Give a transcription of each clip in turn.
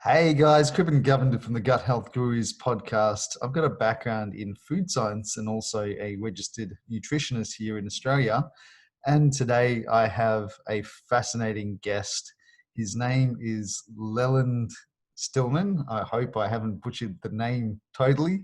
Hey guys, Cribbin Govender from the Gut Health Gurus podcast. I've got a background in food science and also a registered nutritionist here in Australia. And today I have a fascinating guest. His name is Leland Stillman. I hope I haven't butchered the name totally,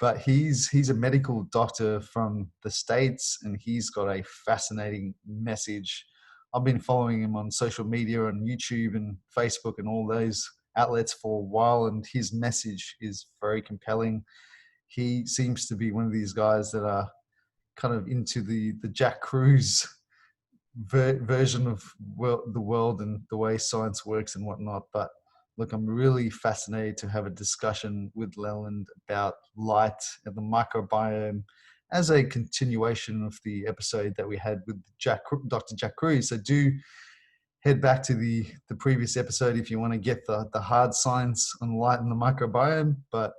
but he's a medical doctor from the States and he's got a fascinating message. I've been following him on social media and YouTube and Facebook and all those outlets for a while, and his message is very compelling. He seems to be one of these guys that are kind of into the Jack Kruse version of the world and the way science works and whatnot. But look, I'm really fascinated to have a discussion with Leland about light and the microbiome as a continuation of the episode that we had with Dr. Jack Kruse. So do head back to the previous episode if you want to get the hard science on light and the microbiome. But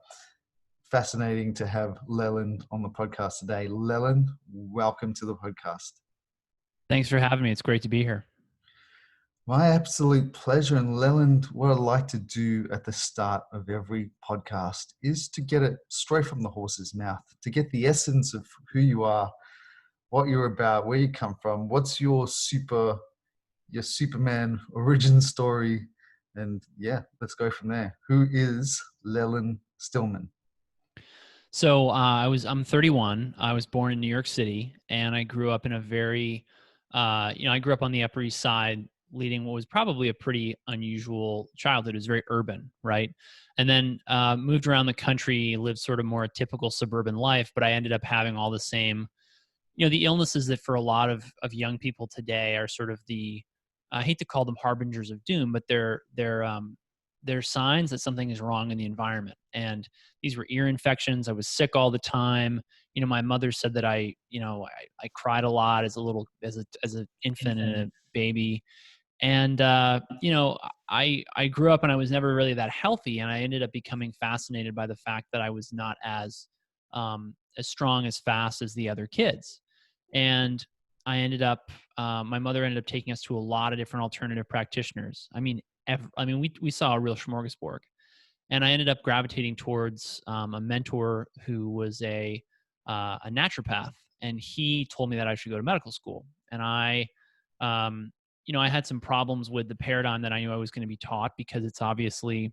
fascinating to have Leland on the podcast today. Leland, welcome to the podcast. Thanks for having me. It's great to be here. My absolute pleasure. And Leland, what I'd like to do at the start of every podcast is to get it straight from the horse's mouth, to get the essence of who you are, what you're about, where you come from, what's your Superman origin story. And yeah, let's go from there. Who is Leland Stillman? So I'm 31. I was born in New York City, and I grew up in a very, I grew up on the Upper East Side, leading what was probably a pretty unusual childhood. It was very urban, right? And then moved around the country, lived sort of more a typical suburban life, but I ended up having all the same, the illnesses that for a lot of young people today are sort of I hate to call them harbingers of doom, but they're signs that something is wrong in the environment. And these were ear infections. I was sick all the time. My mother said that I cried a lot as an infant and a baby. And, I grew up and I was never really that healthy. And I ended up becoming fascinated by the fact that I was not as strong, as fast as the other kids. And I ended up, my mother ended up taking us to a lot of different alternative practitioners. We saw a real smorgasbord, and I ended up gravitating towards a mentor who was a naturopath, and he told me that I should go to medical school. And I had some problems with the paradigm that I knew I was going to be taught, because it's obviously,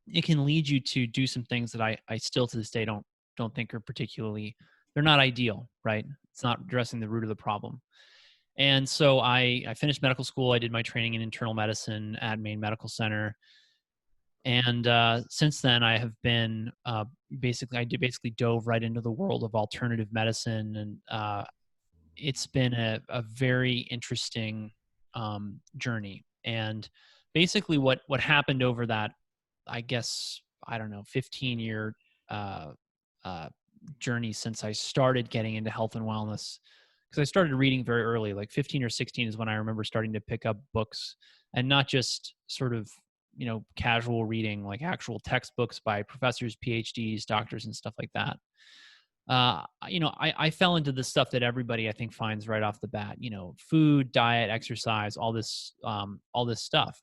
it can lead you to do some things that I still to this day don't think are particularly, they're not ideal, right? It's not addressing the root of the problem. And so I finished medical school. I did my training in internal medicine at Maine Medical Center. And since then, I have been basically dove right into the world of alternative medicine. And it's been a very interesting journey. And basically what happened over that, I guess, 15-year journey since I started getting into health and wellness, because I started reading very early, like 15 or 16 is when I remember starting to pick up books, and not just sort of, casual reading, like actual textbooks by professors, PhDs, doctors, and stuff like that. I fell into the stuff that everybody, I think, finds right off the bat, food, diet, exercise, all this stuff.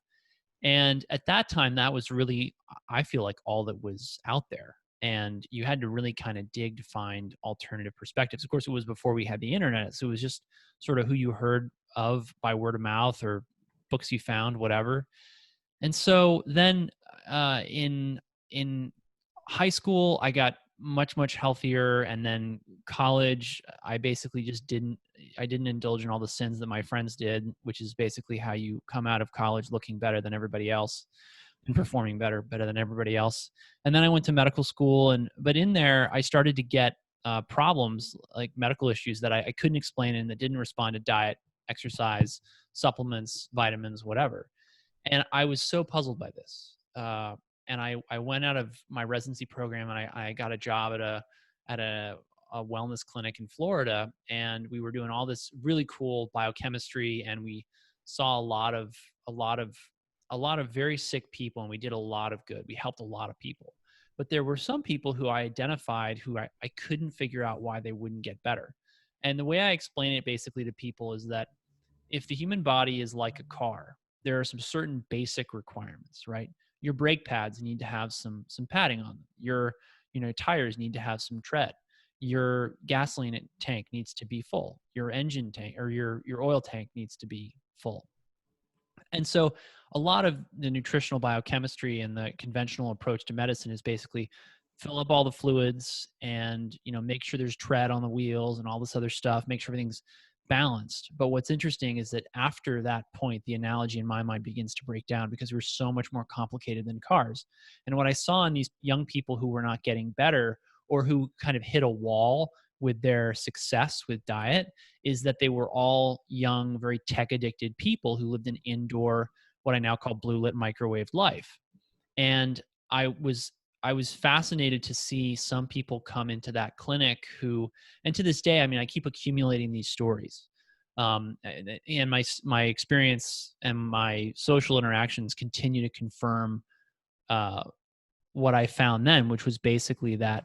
And at that time, that was really, I feel like, all that was out there. And you had to really kind of dig to find alternative perspectives. Of course, it was before we had the internet. So it was just sort of who you heard of by word of mouth or books you found, whatever. And so then in high school, I got much healthier. And then college, I basically just didn't indulge in all the sins that my friends did, which is basically how you come out of college looking better than everybody else and performing better than everybody else. And then I went to medical school, but in there I started to get problems, like medical issues that I couldn't explain and that didn't respond to diet, exercise, supplements, vitamins, whatever. And I was so puzzled by this. And I went out of my residency program, and I got a job at a wellness clinic in Florida, and we were doing all this really cool biochemistry, and we saw a lot of very sick people, and we did a lot of good. We helped a lot of people. But there were some people who I identified who I couldn't figure out why they wouldn't get better. And the way I explain it basically to people is that if the human body is like a car, there are some certain basic requirements, right? Your brake pads need to have some padding on them. Your, tires need to have some tread. Your gasoline tank needs to be full. Your engine tank or your oil tank needs to be full. And so a lot of the nutritional biochemistry and the conventional approach to medicine is basically fill up all the fluids and, make sure there's tread on the wheels and all this other stuff, make sure everything's balanced. But what's interesting is that after that point, the analogy in my mind begins to break down because we're so much more complicated than cars. And what I saw in these young people who were not getting better or who kind of hit a wall with their success with diet is that they were all young, very tech addicted people who lived in indoor, what I now call blue lit microwave life. And I was fascinated to see some people come into that clinic who, and to this day, I mean, I keep accumulating these stories. And my experience and my social interactions continue to confirm what I found then, which was basically that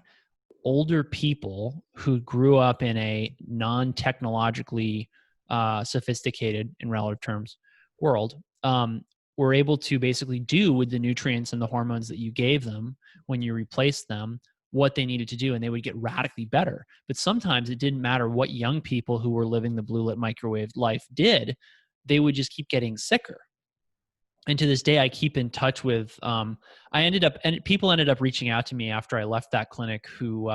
older people who grew up in a non-technologically sophisticated, in relative terms, world were able to basically do with the nutrients and the hormones that you gave them when you replaced them what they needed to do, and they would get radically better. But sometimes it didn't matter what young people who were living the blue lit microwave life did, they would just keep getting sicker. And to this day, I keep in touch with, people ended up reaching out to me after I left that clinic who,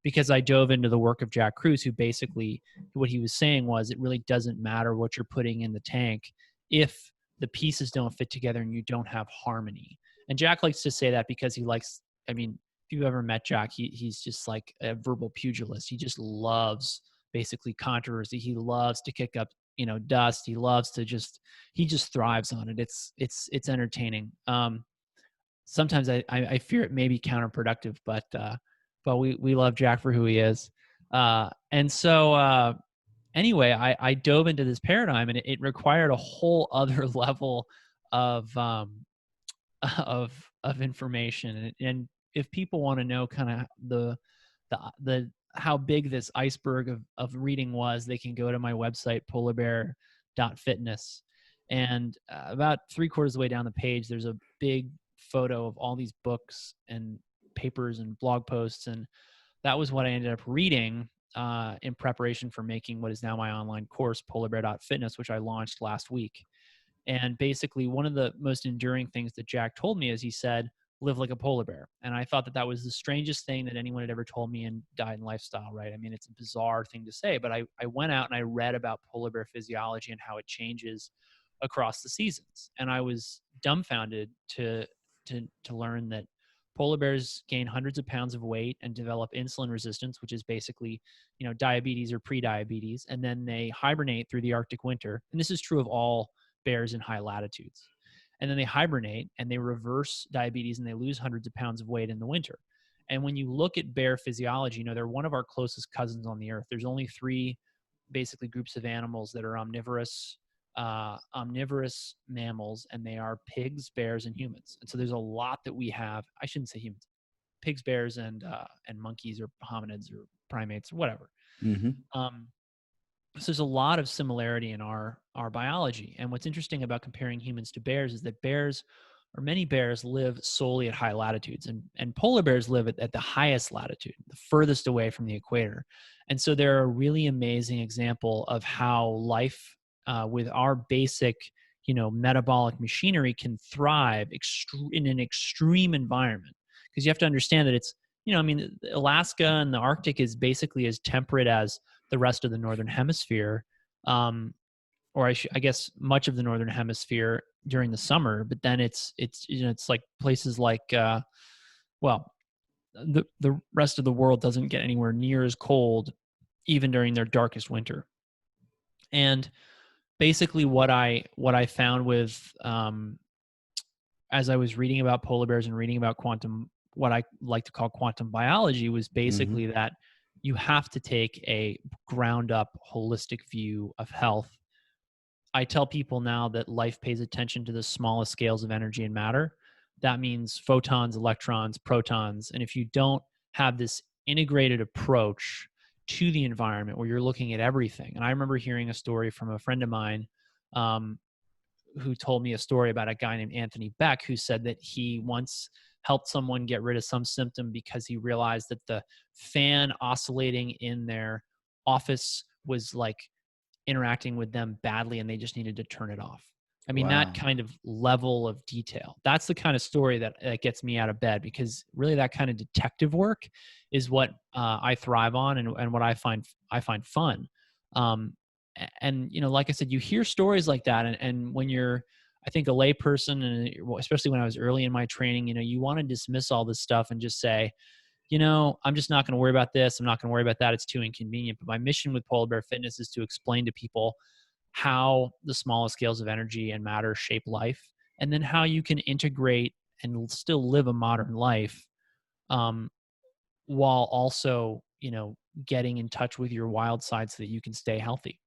because I dove into the work of Jack Kruse, who basically, what he was saying was, it really doesn't matter what you're putting in the tank if the pieces don't fit together and you don't have harmony. And Jack likes to say that because he likes, I mean, if you've ever met Jack, he's just like a verbal pugilist. He just loves basically controversy. He loves to kick up, dust. He loves to he just thrives on it. It's entertaining. Sometimes I fear it may be counterproductive, but we love Jack for who he is. And so anyway, I dove into this paradigm, and it required a whole other level of information. And if people want to know kind of the how big this iceberg of reading was, they can go to my website, polarbear.fitness. And about 3/4 of the way down the page, there's a big photo of all these books and papers and blog posts. And that was what I ended up reading in preparation for making what is now my online course, polarbear.fitness, which I launched last week. And basically, one of the most enduring things that Jack told me is he said, live like a polar bear. And I thought that that was the strangest thing that anyone had ever told me in diet and lifestyle, right? I mean, it's a bizarre thing to say, but I went out and I read about polar bear physiology and how it changes across the seasons. And I was dumbfounded to learn that polar bears gain hundreds of pounds of weight and develop insulin resistance, which is basically, diabetes or pre-diabetes. And then they hibernate through the Arctic winter. And this is true of all bears in high latitudes. And then they hibernate and they reverse diabetes and they lose hundreds of pounds of weight in the winter. And when you look at bear physiology, they're one of our closest cousins on the earth. There's only 3 basically groups of animals that are omnivorous mammals, and they are pigs, bears, and humans. And so there's a lot that we have. I shouldn't say humans, pigs, bears, and monkeys or hominids or primates or whatever. Mm-hmm. So there's a lot of similarity in our biology. And what's interesting about comparing humans to bears is that many bears live solely at high latitudes, and polar bears live at the highest latitude, the furthest away from the equator. And so they're a really amazing example of how life with our basic, metabolic machinery can thrive in an extreme environment. Because you have to understand that it's, Alaska and the Arctic is basically as temperate as the rest of the Northern Hemisphere, or I guess much of the Northern Hemisphere during the summer. But then it's like places like, the rest of the world doesn't get anywhere near as cold, even during their darkest winter. And basically, what I found with as I was reading about polar bears and reading about what I like to call quantum biology, was basically that you have to take a ground up holistic view of health. I tell people now that life pays attention to the smallest scales of energy and matter. That means photons, electrons, protons. And if you don't have this integrated approach to the environment where you're looking at everything. And I remember hearing a story from a friend of mine who told me a story about a guy named Anthony Beck, who said that he once helped someone get rid of some symptom because he realized that the fan oscillating in their office was like interacting with them badly and they just needed to turn it off. I mean, that Wow. kind of level of detail, that's the kind of story that gets me out of bed, because really that kind of detective work is what I thrive on, and what I find fun. And, like I said, you hear stories like that. And when you're, I think, a lay person, and especially when I was early in my training, you want to dismiss all this stuff and just say, I'm just not going to worry about this. I'm not going to worry about that. It's too inconvenient. But my mission with Polar Bear Fitness is to explain to people how the smallest scales of energy and matter shape life, and then how you can integrate and still live a modern life, while also, getting in touch with your wild side so that you can stay healthy.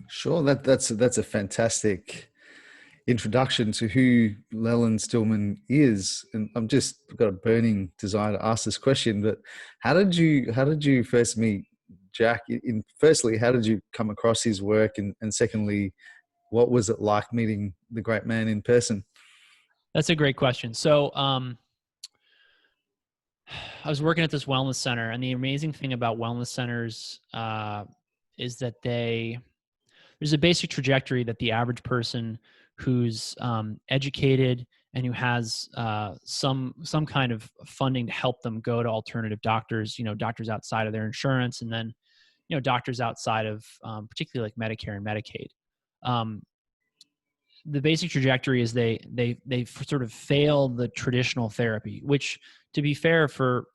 Sure. That's a fantastic introduction to who Leland Stillman is. And I've got a burning desire to ask this question, but how did you first meet Jack? Firstly, how did you come across his work? And secondly, what was it like meeting the great man in person? That's a great question. So, I was working at this wellness center, and the amazing thing about wellness centers is that there's a basic trajectory that the average person who's educated and who has some kind of funding to help them go to alternative doctors, doctors outside of their insurance, and then doctors outside of particularly like Medicare and Medicaid. The basic trajectory is they sort of fail the traditional therapy, which, to be fair, for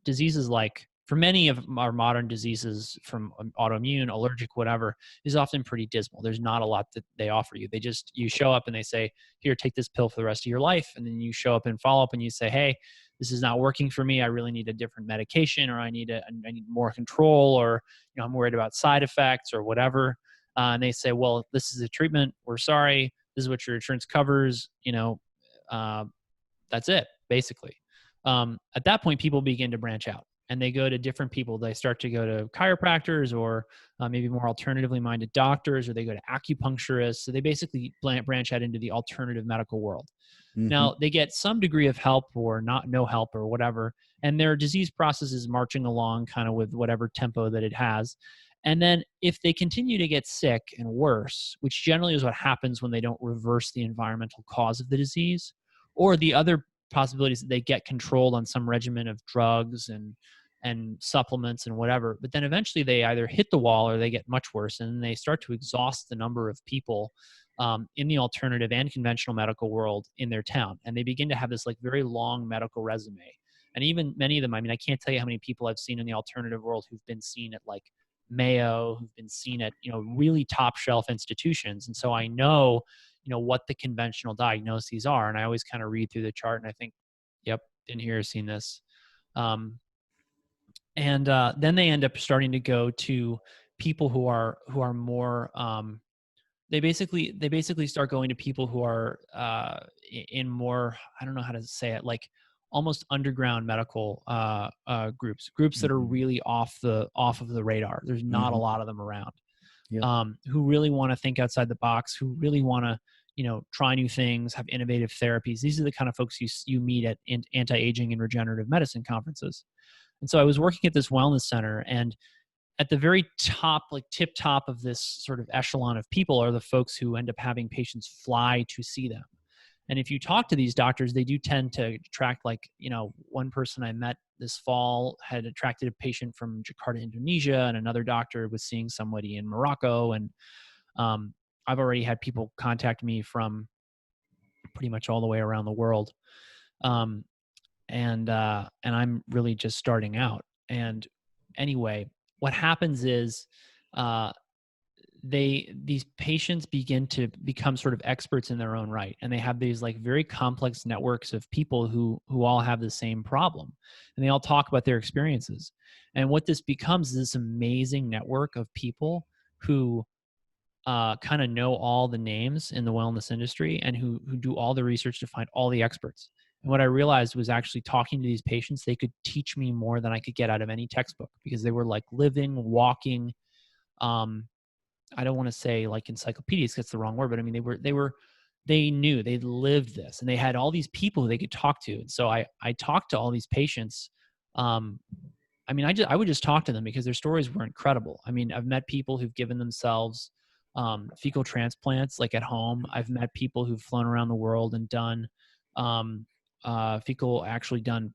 diseases like, for many of our modern diseases, from autoimmune, allergic, whatever, is often pretty dismal. There's not a lot that they offer you. You show up and they say, here, take this pill for the rest of your life. And then you show up and follow up and you say, hey, this is not working for me. I really need a different medication, or I need more control, or, I'm worried about side effects or whatever. And they say, well, this is a treatment. We're sorry. This is what your insurance covers. That's it, basically. At that point, people begin to branch out and they go to different people. They start to go to chiropractors, or maybe more alternatively minded doctors, or they go to acupuncturists. So they basically branch out into the alternative medical world. Mm-hmm. Now, they get some degree of help or no help or whatever, and their disease process is marching along kind of with whatever tempo that it has. And then if they continue to get sick and worse, which generally is what happens when they don't reverse the environmental cause of the disease, or the other possibilities that they get controlled on some regimen of drugs and supplements and whatever, but then eventually they either hit the wall or they get much worse, and they start to exhaust the number of people in the alternative and conventional medical world in their town. And they begin to have this like very long medical resume. And even many of them, I mean, I can't tell you how many people I've seen in the alternative world who've been seen at like Mayo, who've been seen at, really top shelf institutions. And so I know, what the conventional diagnoses are. And I always kind of read through the chart and I think, yep, been here, seen this. And then they end up starting to go to people who are more, they basically start going to people who are in more, I don't know how to say it, like almost underground medical groups that are really off of the radar. There's not a lot of them around. Yep. Who really want to think outside the box, who really want to, try new things, have innovative therapies. These are the kind of folks you meet at anti-aging and regenerative medicine conferences. And so I was working at this wellness center, and at the very top, like tip top of this sort of echelon of people are the folks who end up having patients fly to see them. And if you talk to these doctors, they do tend to attract, like, one person I met this fall had attracted a patient from Jakarta, Indonesia, and another doctor was seeing somebody in Morocco. And I've already had people contact me from pretty much all the way around the world. And I'm really just starting out. And anyway, what happens is these patients begin to become sort of experts in their own right, and they have these like very complex networks of people who all have the same problem, and they all talk about their experiences. And what this becomes is this amazing network of people who kind of know all the names in the wellness industry, and who do all the research to find all the experts. And what I realized was, actually talking to these patients, they could teach me more than I could get out of any textbook, because they were like living, walking, I don't want to say like encyclopedias, that's the wrong word, but I mean, they they knew, they lived this, and they had all these people who they could talk to. And so I talked to all these patients. I mean, I would just talk to them because their stories were incredible. I mean, I've met people who've given themselves fecal transplants, like at home. I've met people who've flown around the world and done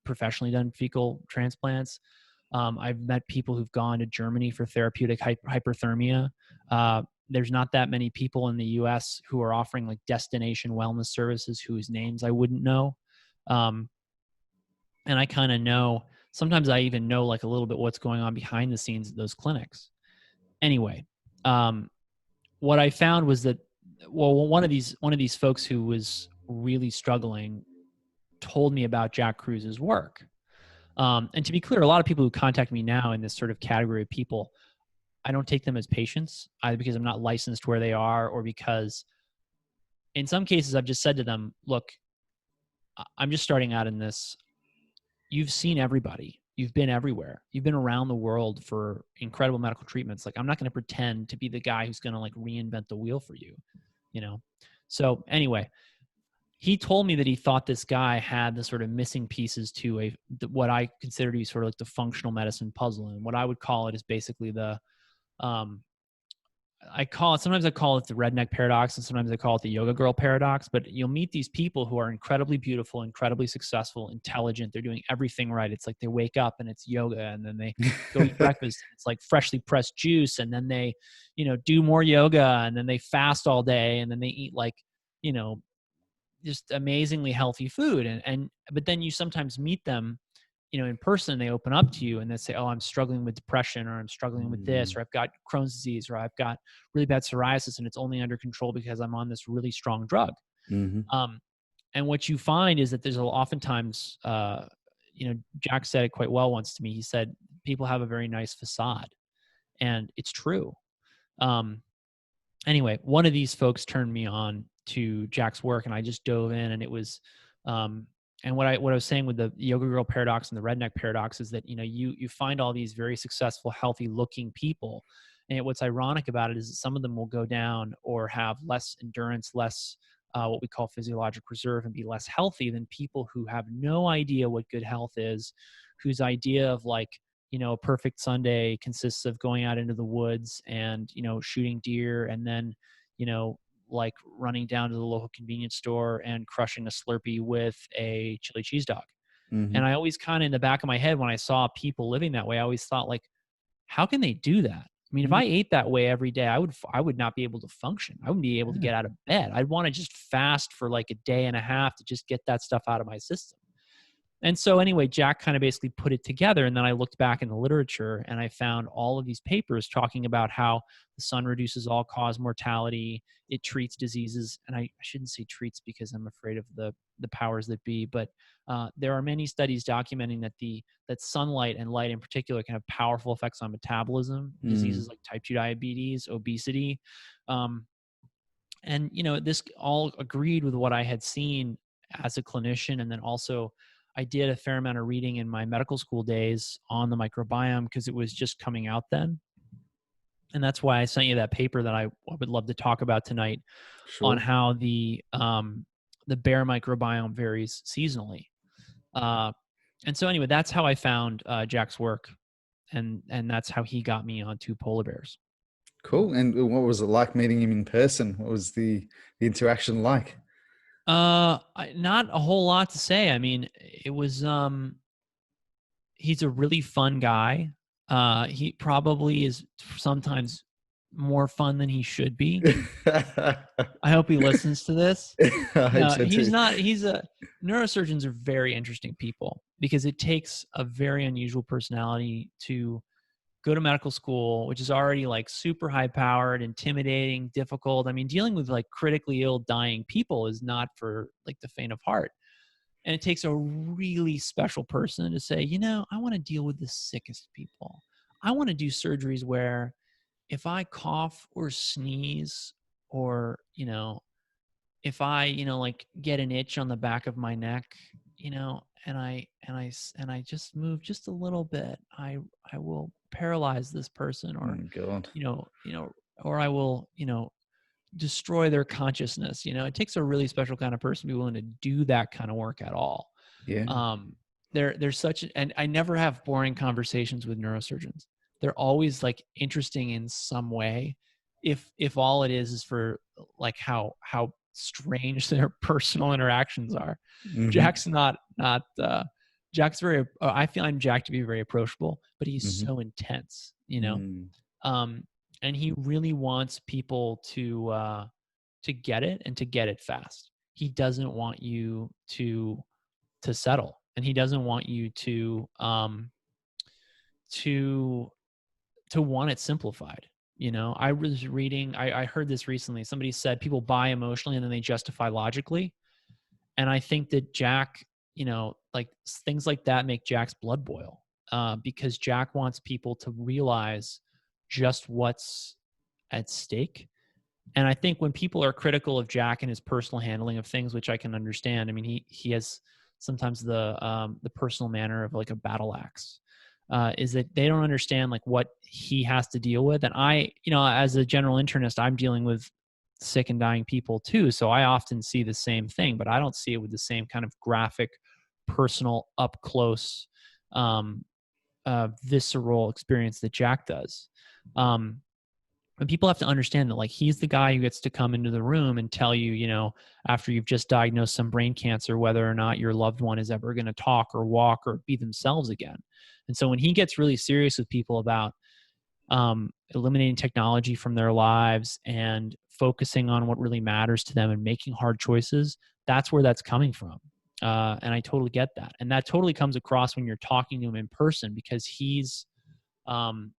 professionally done fecal transplants. I've met people who've gone to Germany for therapeutic hyperthermia. There's not that many people in the US who are offering like destination wellness services whose names I wouldn't know. And I kind of know, sometimes I even know like a little bit what's going on behind the scenes at those clinics. Anyway, what I found was that, well, one of these folks who was really struggling told me about Jack Kruse's work. And to be clear, a lot of people who contact me now in this sort of category of people, I don't take them as patients, either because I'm not licensed where they are, or because in some cases I've just said to them, look, I'm just starting out in this. You've seen everybody. You've been everywhere. You've been around the world for incredible medical treatments. Like, I'm not going to pretend to be the guy who's going to like reinvent the wheel for you, you know? So anyway, he told me that he thought this guy had the sort of missing pieces to what I consider to be sort of like the functional medicine puzzle. And what I would call it is basically sometimes I call it the redneck paradox, and sometimes I call it the yoga girl paradox. But you'll meet these people who are incredibly beautiful, incredibly successful, intelligent. They're doing everything right. It's like they wake up and it's yoga, and then they go eat breakfast. And it's like freshly pressed juice, and then they, do more yoga, and then they fast all day, and then they eat like, just amazingly healthy food. But then you sometimes meet them, in person. They open up to you and they say, oh, I'm struggling with depression, or I'm struggling with this, or I've got Crohn's disease, or I've got really bad psoriasis, and it's only under control because I'm on this really strong drug. And what you find is that there's oftentimes, Jack said it quite well once to me. He said, people have a very nice facade, and it's true. Anyway, one of these folks turned me on to Jack's work, and I just dove in, and it was, and what I was saying with the yoga girl paradox and the redneck paradox is that, you find all these very successful, healthy looking people. And what's ironic about it is that some of them will go down or have less endurance, less what we call physiologic reserve, and be less healthy than people who have no idea what good health is, whose idea of like, a perfect Sunday consists of going out into the woods and, shooting deer, and then, like running down to the local convenience store and crushing a Slurpee with a chili cheese dog. And I always kind of, in the back of my head, when I saw people living that way, I always thought like, how can they do that? I mean, if I ate that way every day, I would not be able to function. I wouldn't be able to get out of bed. I'd want to just fast for like a day and a half to just get that stuff out of my system. And so anyway, Jack kind of basically put it together. And then I looked back in the literature and I found all of these papers talking about how the sun reduces all-cause mortality. It treats diseases. And I shouldn't say treats because I'm afraid of the powers that be. But there are many studies documenting that sunlight and light in particular can have powerful effects on metabolism, diseases like type 2 diabetes, obesity. And, this all agreed with what I had seen as a clinician. And then also, I did a fair amount of reading in my medical school days on the microbiome because it was just coming out then. And that's why I sent you that paper that I would love to talk about tonight on how the bear microbiome varies seasonally. And so anyway, that's how I found Jack's work. And that's how he got me onto polar bears. Cool. And what was it like meeting him in person? What was the interaction like? Not a whole lot to say. I mean, it was, he's a really fun guy. He probably is sometimes more fun than he should be. I hope he listens to this. Neurosurgeons are very interesting people because it takes a very unusual personality to go to medical school, which is already like super high powered, intimidating, difficult. I mean, dealing with like critically ill, dying people is not for like the faint of heart. And it takes a really special person to say, I want to deal with the sickest people. I want to do surgeries where if I cough or sneeze, or, if I, like get an itch on the back of my neck, and I just move just a little bit, I will paralyze this person, or, or I will, destroy their consciousness. It takes a really special kind of person to be willing to do that kind of work at all. Yeah. There's such, and I never have boring conversations with neurosurgeons. They're always like interesting in some way. If all it is for like how strange their personal interactions are. Mm-hmm. Jack's not Jack's very, I find Jack to be very approachable, but he's so intense, and he really wants people to get it and to get it fast. He doesn't want you to settle, and he doesn't want you to want it simplified. I was reading, I heard this recently. Somebody said people buy emotionally and then they justify logically. And I think that Jack, like things like that make Jack's blood boil, because Jack wants people to realize just what's at stake. And I think when people are critical of Jack and his personal handling of things, which I can understand, I mean, he has sometimes the personal manner of like a battle axe, is that they don't understand like what he has to deal with. And I, as a general internist, I'm dealing with sick and dying people too. So I often see the same thing, but I don't see it with the same kind of graphic, personal, up close, visceral experience that Jack does. And people have to understand that like he's the guy who gets to come into the room and tell you, after you've just diagnosed some brain cancer, whether or not your loved one is ever going to talk or walk or be themselves again. And so when he gets really serious with people about eliminating technology from their lives and focusing on what really matters to them and making hard choices, that's where that's coming from. And I totally get that. And that totally comes across when you're talking to him in person, because he's, and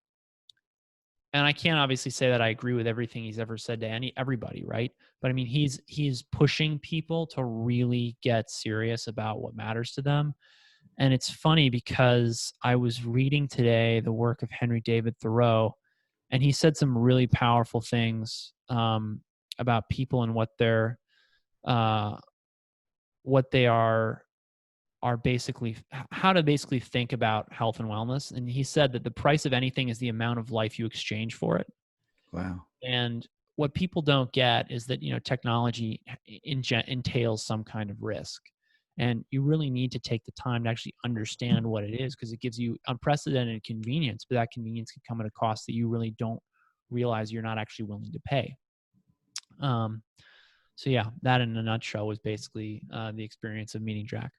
I can't obviously say that I agree with everything he's ever said to everybody, right? But I mean, he's pushing people to really get serious about what matters to them. And it's funny because I was reading today the work of Henry David Thoreau, and he said some really powerful things about people and what they are basically, how to basically think about health and wellness. And he said that the price of anything is the amount of life you exchange for it. Wow. And what people don't get is that, technology entails some kind of risk. And you really need to take the time to actually understand what it is, because it gives you unprecedented convenience, but that convenience can come at a cost that you really don't realize you're not actually willing to pay. So yeah, that in a nutshell was basically the experience of meeting Jack.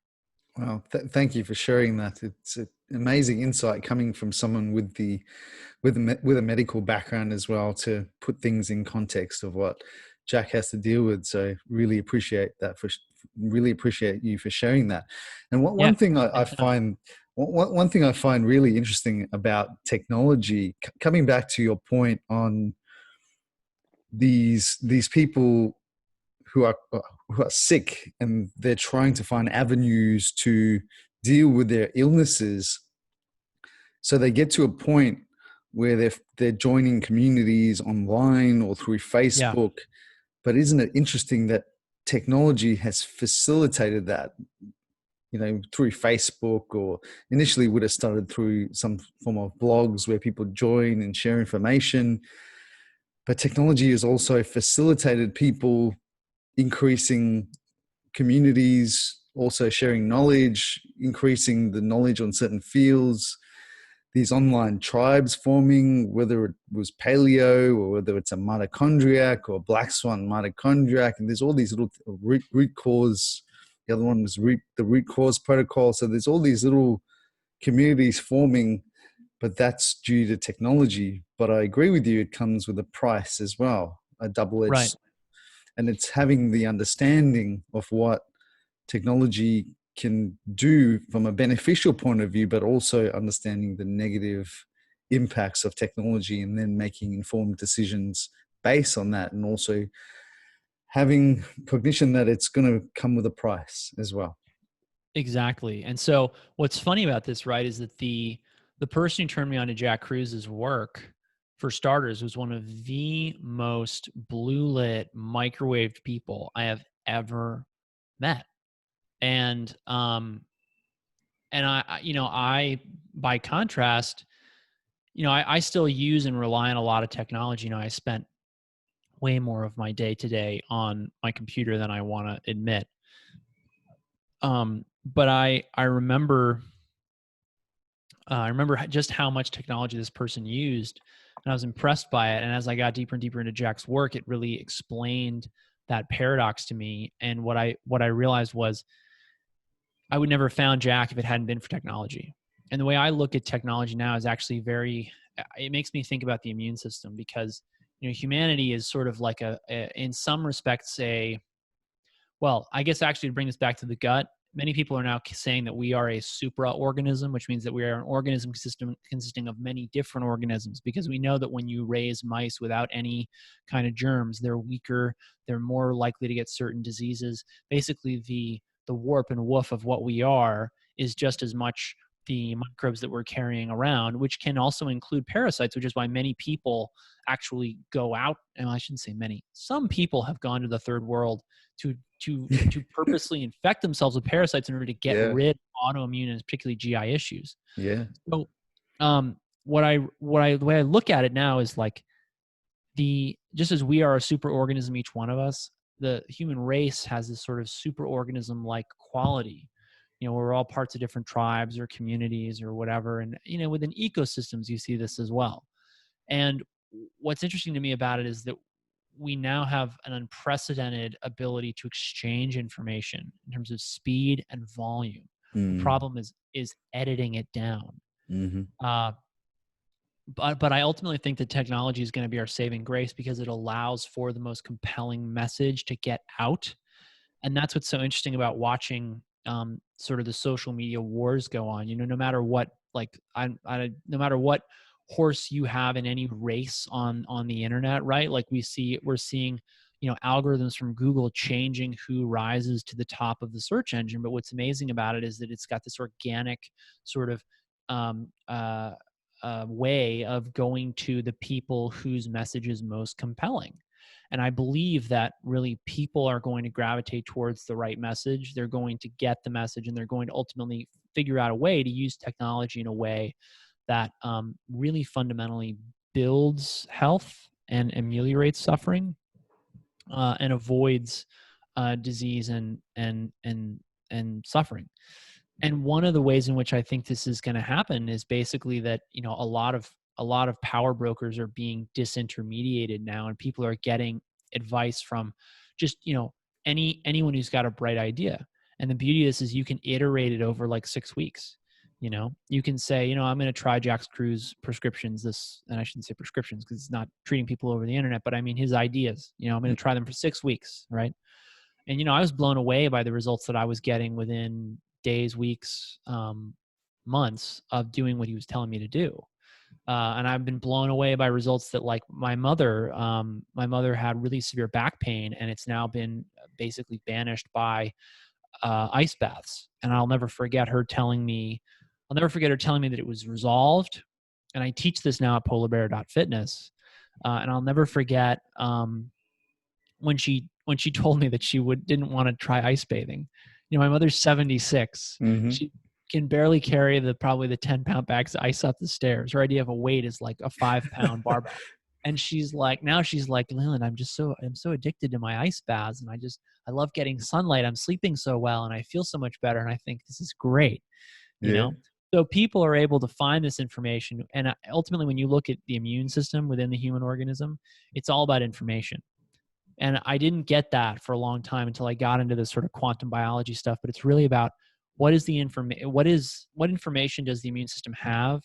Well, thank you for sharing that. It's an amazing insight coming from someone with a medical background as well, to put things in context of what Jack has to deal with. So really appreciate that. Really appreciate you for sharing that. And one thing I find really interesting about technology, coming back to your point on these people who are sick and they're trying to find avenues to deal with their illnesses. So they get to a point where they're joining communities online or through Facebook. Yeah. But isn't it interesting that technology has facilitated that, through Facebook, or initially would have started through some form of blogs where people join and share information. But technology has also facilitated people increasing communities, also sharing knowledge, increasing the knowledge on certain fields, these online tribes forming, whether it was paleo or whether it's a mitochondriac or black swan mitochondriac. And there's all these little root cause. The other one was the root cause protocol. So there's all these little communities forming, but that's due to technology. But I agree with you, it comes with a price as well, a double-edged. Right. And it's having the understanding of what technology can do from a beneficial point of view, but also understanding the negative impacts of technology and then making informed decisions based on that, and also having cognition that it's going to come with a price as well. Exactly. And so what's funny about this, right, is that the person who turned me on to Jack Kruse's work, for starters, was one of the most blue lit, microwaved people I have ever met. And I, by contrast, I still use and rely on a lot of technology. I spent way more of my day to day on my computer than I want to admit. But I remember just how much technology this person used, and I was impressed by it. And as I got deeper and deeper into Jack's work, it really explained that paradox to me. And what I realized was I would never have found Jack if it hadn't been for technology. And the way I look at technology now is actually it makes me think about the immune system, because humanity is sort of like in some respects well, I guess actually to bring this back to the gut, many people are now saying that we are a supraorganism, which means that we are an organism consisting of many different organisms, because we know that when you raise mice without any kind of germs, they're weaker, they're more likely to get certain diseases. Basically, the warp and woof of what we are is just as much the microbes that we're carrying around, which can also include parasites, which is why many people actually go out, and I shouldn't say many, some people have gone to the third world to purposely infect themselves with parasites in order to get Yeah. rid of autoimmune and particularly GI issues. Yeah. So, the way I look at it now is like just as we are a superorganism, each one of us, the human race has this sort of superorganism like quality. We're all parts of different tribes or communities or whatever, and within ecosystems you see this as well. And what's interesting to me about it is that we now have an unprecedented ability to exchange information in terms of speed and volume. The problem is editing it down. Mm-hmm. But I ultimately think that technology is going to be our saving grace, because it allows for the most compelling message to get out. And that's what's so interesting about watching sort of the social media wars go on. No matter what, no matter what horse you have in any race on the internet, right? Like we're seeing algorithms from Google changing who rises to the top of the search engine. But what's amazing about it is that it's got this organic sort of way of going to the people whose message is most compelling. And I believe that really people are going to gravitate towards the right message. They're going to get the message, and they're going to ultimately figure out a way to use technology in a way that really fundamentally builds health and ameliorates suffering, and avoids disease and suffering. And one of the ways in which I think this is going to happen is basically that a lot of power brokers are being disintermediated now, and people are getting advice from just anyone who's got a bright idea. And the beauty of this is you can iterate it over like 6 weeks. You can say, I'm going to try Jack Kruse prescriptions and I shouldn't say prescriptions because it's not treating people over the internet, but I mean his ideas. I'm going to try them for 6 weeks, right? And I was blown away by the results that I was getting within days, weeks, months of doing what he was telling me to do. And I've been blown away by results that, like, my mother had really severe back pain, and it's now been basically banished by ice baths. And I'll never forget her telling me that it was resolved. And I teach this now at polarbear.fitness. And I'll never forget when she told me that she didn't want to try ice bathing. My mother's 76. Mm-hmm. She can barely carry probably the 10-pound bags of ice up the stairs. Her idea of a weight is like a 5-pound barbell. And she's like, Leland, I'm so addicted to my ice baths, and I love getting sunlight. I'm sleeping so well, and I feel so much better, and I think this is great. You know? So people are able to find this information. And ultimately, when you look at the immune system within the human organism, it's all about information. And I didn't get that for a long time until I got into this sort of quantum biology stuff. But it's really about what information does the immune system have,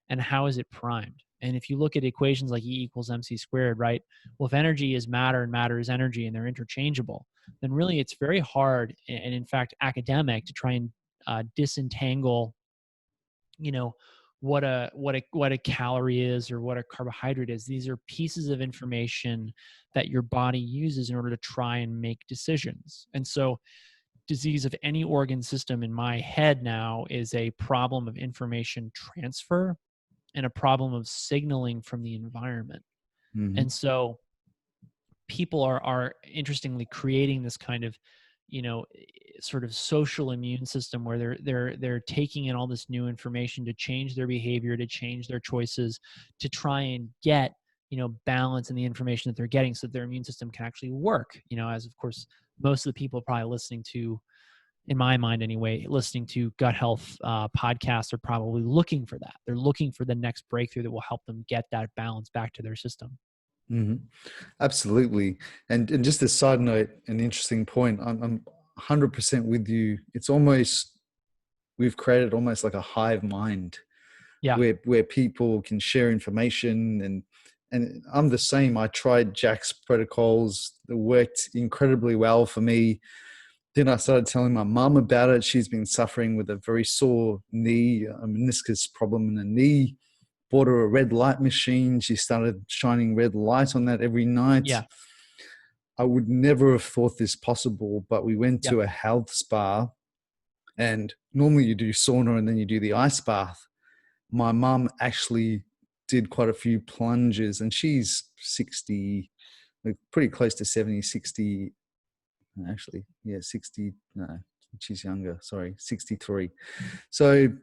and how is it primed? And if you look at equations like E equals MC squared, right? Well, if energy is matter and matter is energy and they're interchangeable, then really it's very hard and in fact academic to try and disentangle, what a calorie is or what a carbohydrate is. These are pieces of information that your body uses in order to try and make decisions. And so disease of any organ system in my head now is a problem of information transfer and a problem of signaling from the environment. Mm-hmm. And so people are interestingly creating this kind of sort of social immune system where they're taking in all this new information to change their behavior, to change their choices, to try and get balance in the information that they're getting so that their immune system can actually work, as of course, most of the people probably listening to, in my mind anyway, listening to gut health podcasts are probably looking for that. They're looking for the next breakthrough that will help them get that balance back to their system. Mm-hmm. Absolutely. And just a side note, an interesting point, I'm 100% with you. It's almost, we've created almost like a hive mind Yeah. where people can share information, and I'm the same. I tried Jack's protocols that worked incredibly well for me. Then I started telling my mum about it. She's been suffering with a very sore knee, a meniscus problem in the knee. Bought her a red light machine. She started shining red light on that every night. Yeah. I would never have thought this possible, but we went Yep. to a health spa, and normally you do sauna and then you do the ice bath. My mum actually did quite a few plunges, and she's 60, like pretty close to 70, 60, actually, yeah, 60, no, she's younger, sorry, 63. So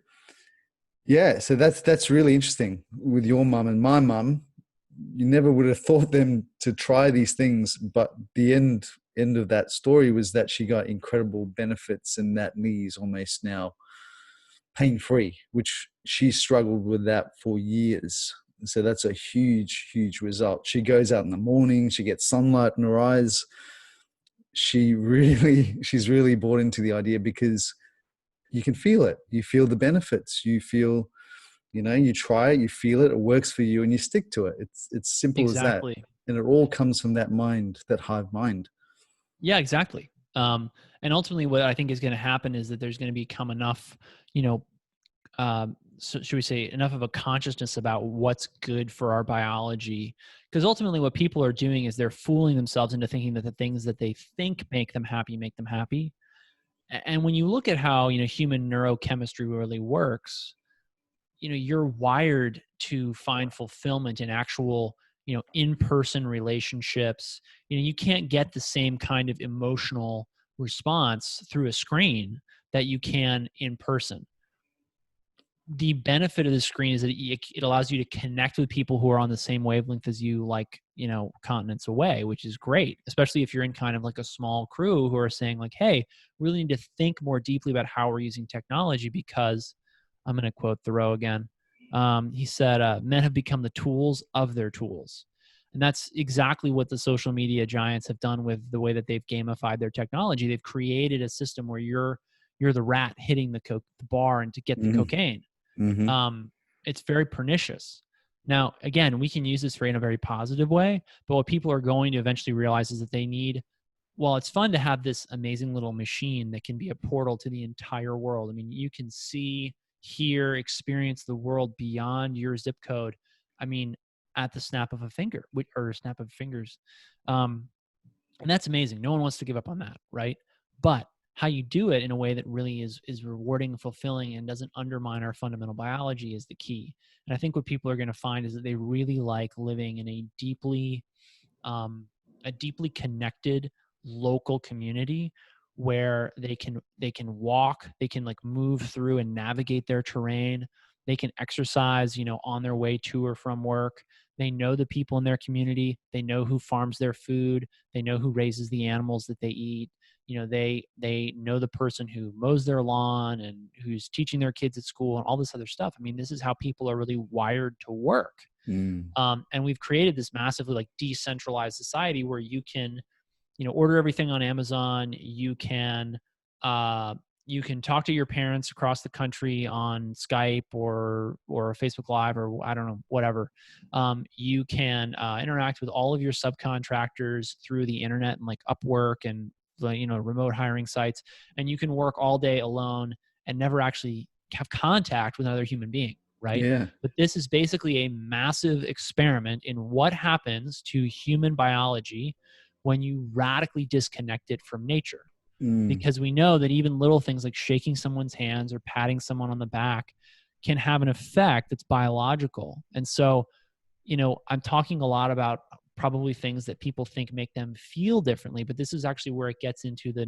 yeah, so that's really interesting with your mum and my mum. You never would have thought them to try these things, but the end of that story was that she got incredible benefits, and that knee is almost now pain-free, which she struggled with that for years. So that's a huge result. She goes out in the morning, she gets sunlight in her eyes. She's really bought into the idea because you can feel it. You feel the benefits. You feel, you try it, you feel it, it works for you, and you stick to it. It's simple as that. Exactly. And it all comes from that mind, that hive mind. Yeah, exactly. And ultimately what I think is going to happen is that there's going to become enough, so should we say enough of a consciousness about what's good for our biology? Because ultimately what people are doing is they're fooling themselves into thinking that the things that they think make them happy. And when you look at how, human neurochemistry really works, you're wired to find fulfillment in actual, in-person relationships. You can't get the same kind of emotional response through a screen that you can in person. The benefit of the screen is that it allows you to connect with people who are on the same wavelength as you, like, continents away, which is great, especially if you're in kind of like a small crew who are saying like, hey, we really need to think more deeply about how we're using technology, because I'm going to quote Thoreau again. He said, men have become the tools of their tools. And that's exactly what the social media giants have done with the way that they've gamified their technology. They've created a system where you're the rat hitting the bar and to get the cocaine. Mm-hmm. It's very pernicious. Now, again, we can use this in a very positive way, but what people are going to eventually realize is that they need, well, it's fun to have this amazing little machine that can be a portal to the entire world. I mean, you can see, hear, experience the world beyond your zip code. I mean, at the snap of a finger, or snap of fingers. And that's amazing. No one wants to give up on that, right? But how you do it in a way that really is rewarding and fulfilling and doesn't undermine our fundamental biology is the key. And I think what people are going to find is that they really like living in a deeply connected local community where they can walk, they can like move through and navigate their terrain, they can exercise, on their way to or from work. They know the people in their community, they know who farms their food, they know who raises the animals that they eat. They know the person who mows their lawn and who's teaching their kids at school and all this other stuff. I mean, this is how people are really wired to work. And we've created this massively like decentralized society where you can, order everything on Amazon. You can talk to your parents across the country on Skype or Facebook Live, or I don't know, whatever. You can interact with all of your subcontractors through the internet and like Upwork and remote hiring sites, and you can work all day alone and never actually have contact with another human being, right? Yeah. But this is basically a massive experiment in what happens to human biology when you radically disconnect it from nature. Because we know that even little things like shaking someone's hands or patting someone on the back can have an effect that's biological. And so, I'm talking a lot about probably things that people think make them feel differently, but this is actually where it gets into the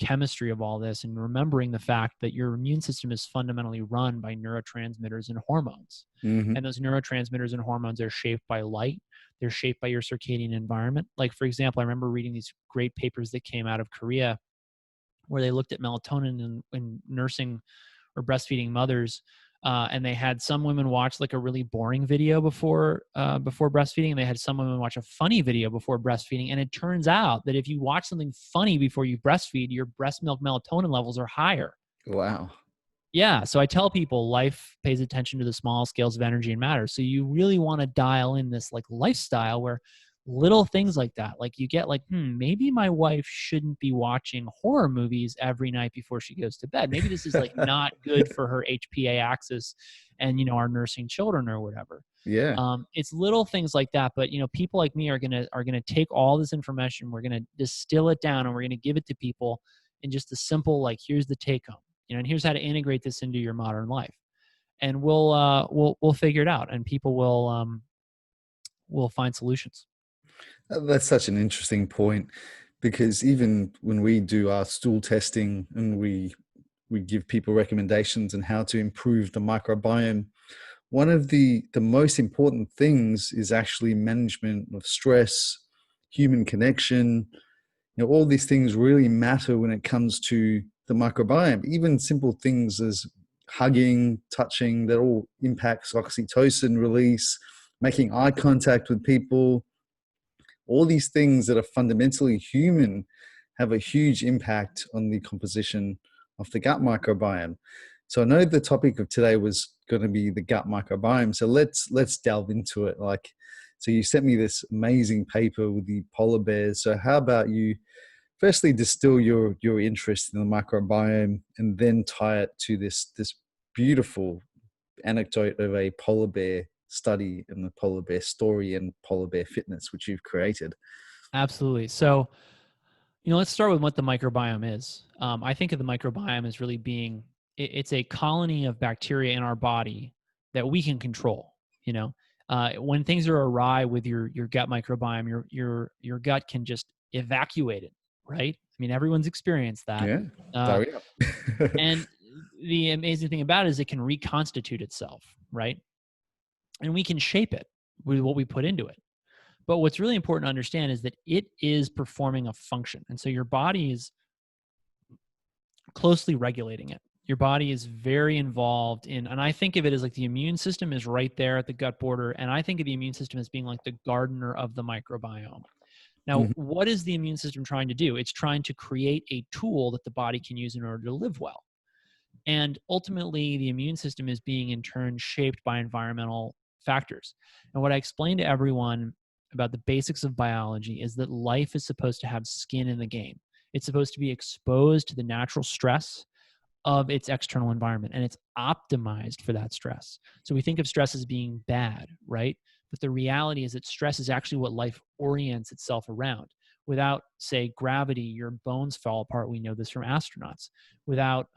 biochemistry of all this and remembering the fact that your immune system is fundamentally run by neurotransmitters and hormones. Mm-hmm. And those neurotransmitters and hormones are shaped by light. They're shaped by your circadian environment. Like, for example, I remember reading these great papers that came out of Korea where they looked at melatonin in nursing or breastfeeding mothers. And they had some women watch like a really boring video before breastfeeding, and they had some women watch a funny video before breastfeeding. And it turns out that if you watch something funny before you breastfeed, your breast milk melatonin levels are higher. Wow. Yeah. So I tell people life pays attention to the small scales of energy and matter. So you really want to dial in this like lifestyle where little things like that, like you get like, maybe my wife shouldn't be watching horror movies every night before she goes to bed. Maybe this is like not good for her HPA axis and, our nursing children or whatever. Yeah. It's little things like that. But, people like me are going to take all this information. We're going to distill it down and we're going to give it to people in just a simple, like, here's the take home, and here's how to integrate this into your modern life. And we'll figure it out, and people will find solutions. That's such an interesting point, because even when we do our stool testing and we give people recommendations on how to improve the microbiome, one of the most important things is actually management of stress, human connection. All these things really matter when it comes to the microbiome. Even simple things as hugging, touching, that all impacts oxytocin release, making eye contact with people. All these things that are fundamentally human have a huge impact on the composition of the gut microbiome. So I know the topic of today was going to be the gut microbiome. So let's delve into it. So you sent me this amazing paper with the polar bears. So how about you firstly distill your interest in the microbiome and then tie it to this beautiful anecdote of a polar bear study and the polar bear story and polar bear fitness, which you've created. Absolutely. So, let's start with what the microbiome is. I think of the microbiome as really being, it's a colony of bacteria in our body that we can control. When things are awry with your gut microbiome, your gut can just evacuate it, right? I mean, everyone's experienced that. Yeah. And the amazing thing about it is it can reconstitute itself, right? And we can shape it with what we put into it. But what's really important to understand is that it is performing a function. And so your body is closely regulating it. Your body is very involved in, and I think of it as like the immune system is right there at the gut border. And I think of the immune system as being like the gardener of the microbiome. Now, what is the immune system trying to do? It's trying to create a tool that the body can use in order to live well. And ultimately, the immune system is being in turn shaped by environmental factors. And what I explain to everyone about the basics of biology is that life is supposed to have skin in the game. It's supposed to be exposed to the natural stress of its external environment, and it's optimized for that stress. So we think of stress as being bad, right? But the reality is that stress is actually what life orients itself around. Without, say, gravity, your bones fall apart. We know this from astronauts. Without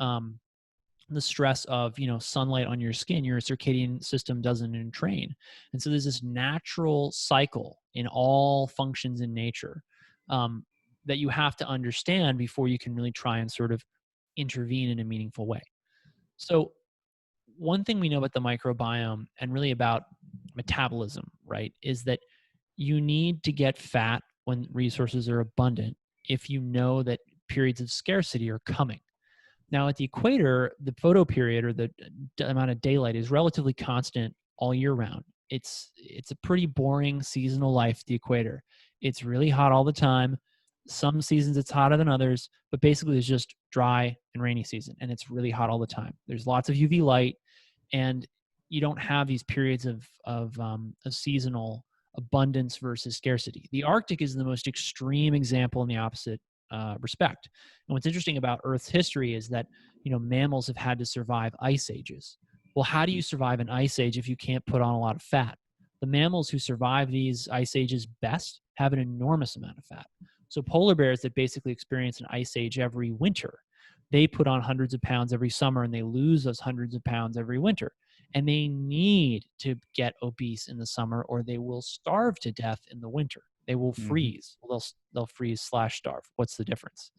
the stress of sunlight on your skin, your circadian system doesn't entrain. And so there's this natural cycle in all functions in nature that you have to understand before you can really try and sort of intervene in a meaningful way. So one thing we know about the microbiome and really about metabolism, right, is that you need to get fat when resources are abundant if you know that periods of scarcity are coming. Now, at the equator, the photoperiod, or the amount of daylight, is relatively constant all year round. It's a pretty boring seasonal life at the equator. It's really hot all the time. Some seasons it's hotter than others, but basically it's just dry and rainy season, and it's really hot all the time. There's lots of UV light, and you don't have these periods of seasonal abundance versus scarcity. The Arctic is the most extreme example in the opposite respect. And what's interesting about Earth's history is that mammals have had to survive ice ages. Well, how do you survive an ice age if you can't put on a lot of fat? The mammals who survive these ice ages best have an enormous amount of fat. So polar bears that basically experience an ice age every winter, they put on hundreds of pounds every summer and they lose those hundreds of pounds every winter. And they need to get obese in the summer or they will starve to death in the winter. They will freeze. Well, they'll freeze/starve. What's the difference?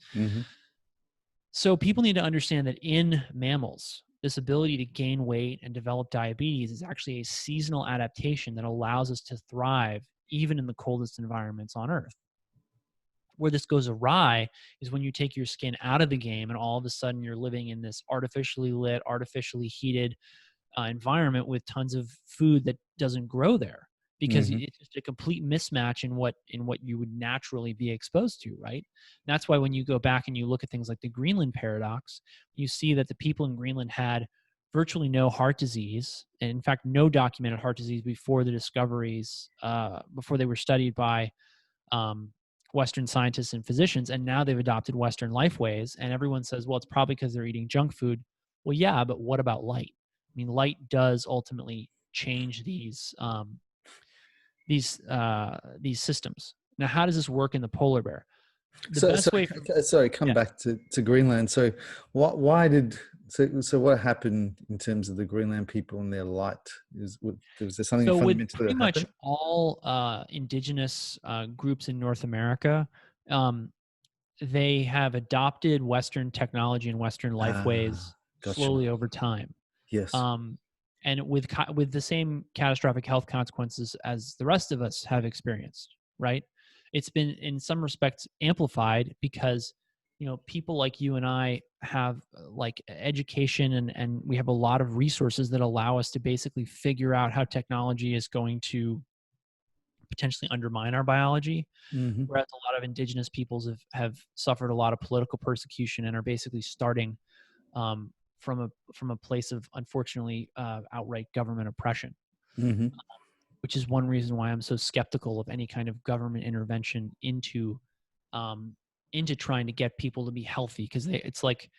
So people need to understand that in mammals, this ability to gain weight and develop diabetes is actually a seasonal adaptation that allows us to thrive even in the coldest environments on Earth. Where this goes awry is when you take your skin out of the game and all of a sudden you're living in this artificially lit, artificially heated environment with tons of food that doesn't grow there, because Hmm. it's just a complete mismatch in what you would naturally be exposed to, right? And that's why when you go back and you look at things like the Greenland Paradox, you see that the people in Greenland had virtually no heart disease, and in fact no documented heart disease before the discoveries, before they were studied by um, Western scientists and physicians, and now they've adopted Western lifeways. And everyone says, well, it's probably because they're eating junk food. Well, yeah, but what about light? I mean, light does ultimately change these systems. Now, how does this work in the polar bear? The So, best way for sorry, come yeah. back to Greenland. So, why did, so what happened in terms of the Greenland people and their light? Was there something So with fundamental that pretty much happened? all indigenous groups in North America, um, they have adopted Western technology and Western lifeways Ah, gotcha. slowly over time. Yes. um, and with the same catastrophic health consequences as the rest of us have experienced. Right? It's been in some respects amplified because people like you and I have like education, and we have a lot of resources that allow us to basically figure out how technology is going to potentially undermine our biology, Hmm. whereas a lot of indigenous peoples have suffered a lot of political persecution and are basically starting um, from a place of, unfortunately, outright government oppression, Hmm. which is one reason why I'm so skeptical of any kind of government intervention into trying to get people to be healthy, because it's like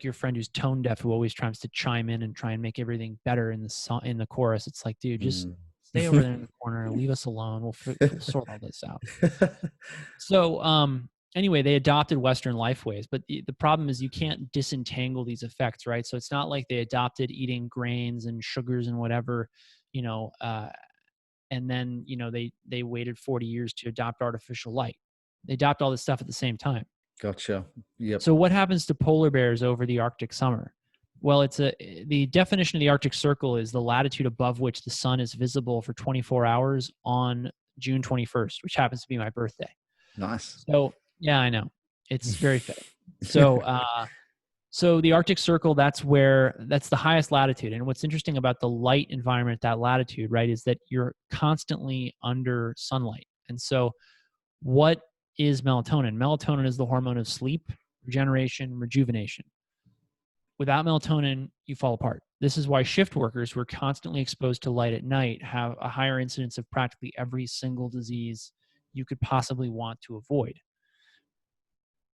your friend who's tone deaf who always tries to chime in and try and make everything better in in the chorus. It's like, dude, just Mm. stay over there in the corner and leave us alone. We'll sort all this out. So anyway, they adopted Western lifeways, but the problem is you can't disentangle these effects, right? So it's not like they adopted eating grains and sugars and whatever, you know, uh, and then they waited 40 years to adopt artificial light. They adopt all this stuff at the same time. Gotcha. Yep. So what happens to polar bears over the Arctic summer? Well, the definition of the Arctic Circle is the latitude above which the sun is visible for 24 hours on June 21st, which happens to be my birthday. Nice. So yeah, I know, it's very fitting. So so the Arctic Circle, that's the highest latitude. And what's interesting about the light environment at that latitude, right, is that you're constantly under sunlight. And so what is melatonin? Melatonin is the hormone of sleep, regeneration, rejuvenation. Without melatonin, you fall apart. This is why shift workers who are constantly exposed to light at night have a higher incidence of practically every single disease you could possibly want to avoid.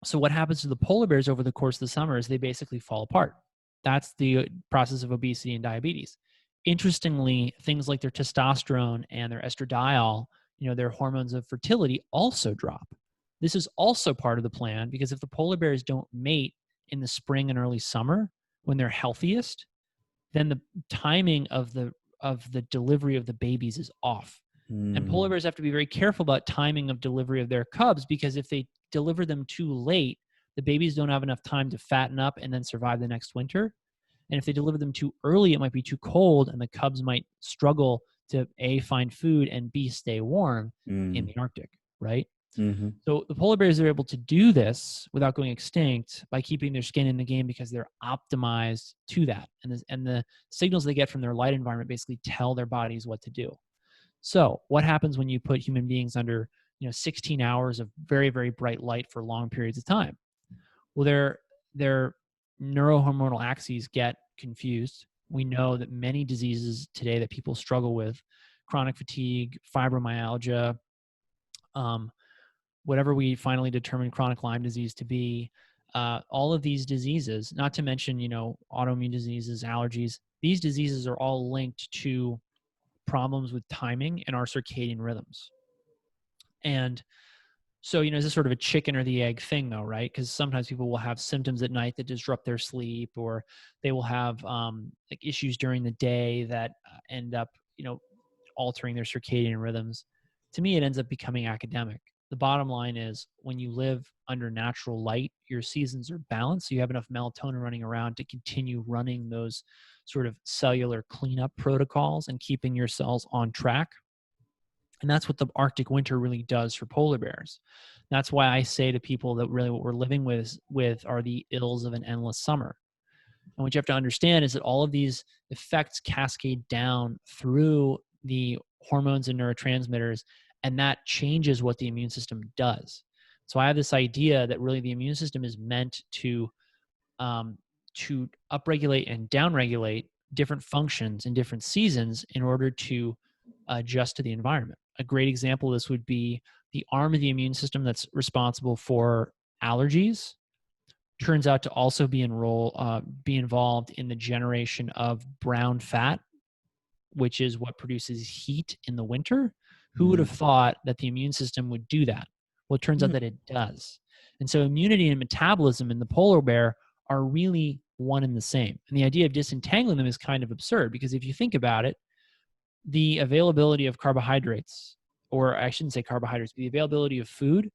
So what happens to the polar bears over the course of the summer is they basically fall apart. That's the process of obesity and diabetes. Interestingly, things like their testosterone and their estradiol, their hormones of fertility, also drop. This is also part of the plan, because if the polar bears don't mate in the spring and early summer when they're healthiest, then the timing of the delivery of the babies is off. And polar Mm. bears have to be very careful about timing of delivery of their cubs, because if they deliver them too late, the babies don't have enough time to fatten up and then survive the next winter. And if they deliver them too early, it might be too cold and the cubs might struggle to A, find food, and B, stay warm in Mm. the Arctic, right? Hmm. So the polar bears are able to do this without going extinct by keeping their skin in the game, because they're optimized to that. And the signals they get from their light environment basically tell their bodies what to do. So what happens when you put human beings under 16 hours of very, very bright light for long periods of time? Well, their neurohormonal axes get confused. We know that many diseases today that people struggle with, chronic fatigue, fibromyalgia, um, whatever we finally determine chronic Lyme disease to be, all of these diseases, not to mention autoimmune diseases, allergies, these diseases are all linked to problems with timing and our circadian rhythms. And so, is this sort of a chicken or the egg thing, though, right? Because sometimes people will have symptoms at night that disrupt their sleep, or they will have like issues during the day that end up, altering their circadian rhythms. To me, it ends up becoming academic. the bottom line is when you live under natural light, your seasons are balanced. So you have enough melatonin running around to continue running those sort of cellular cleanup protocols and keeping your cells on track. And that's what the Arctic winter really does for polar bears. That's why I say to people that really what we're living with are the ills of an endless summer. And what you have to understand is that all of these effects cascade down through the hormones and neurotransmitters, and that changes what the immune system does. So I have this idea that really the immune system is meant to upregulate and downregulate different functions in different seasons in order to adjust to the environment. A great example of this would be the arm of the immune system that's responsible for allergies turns out to also be involved in the generation of brown fat, which is what produces heat in the winter. Who would have thought that the immune system would do that? Well, it turns out that it does. And so immunity and metabolism in the polar bear are really one and the same. And the idea of disentangling them is kind of absurd because if you think about it, the availability of carbohydrates, or I shouldn't say carbohydrates, but the availability of food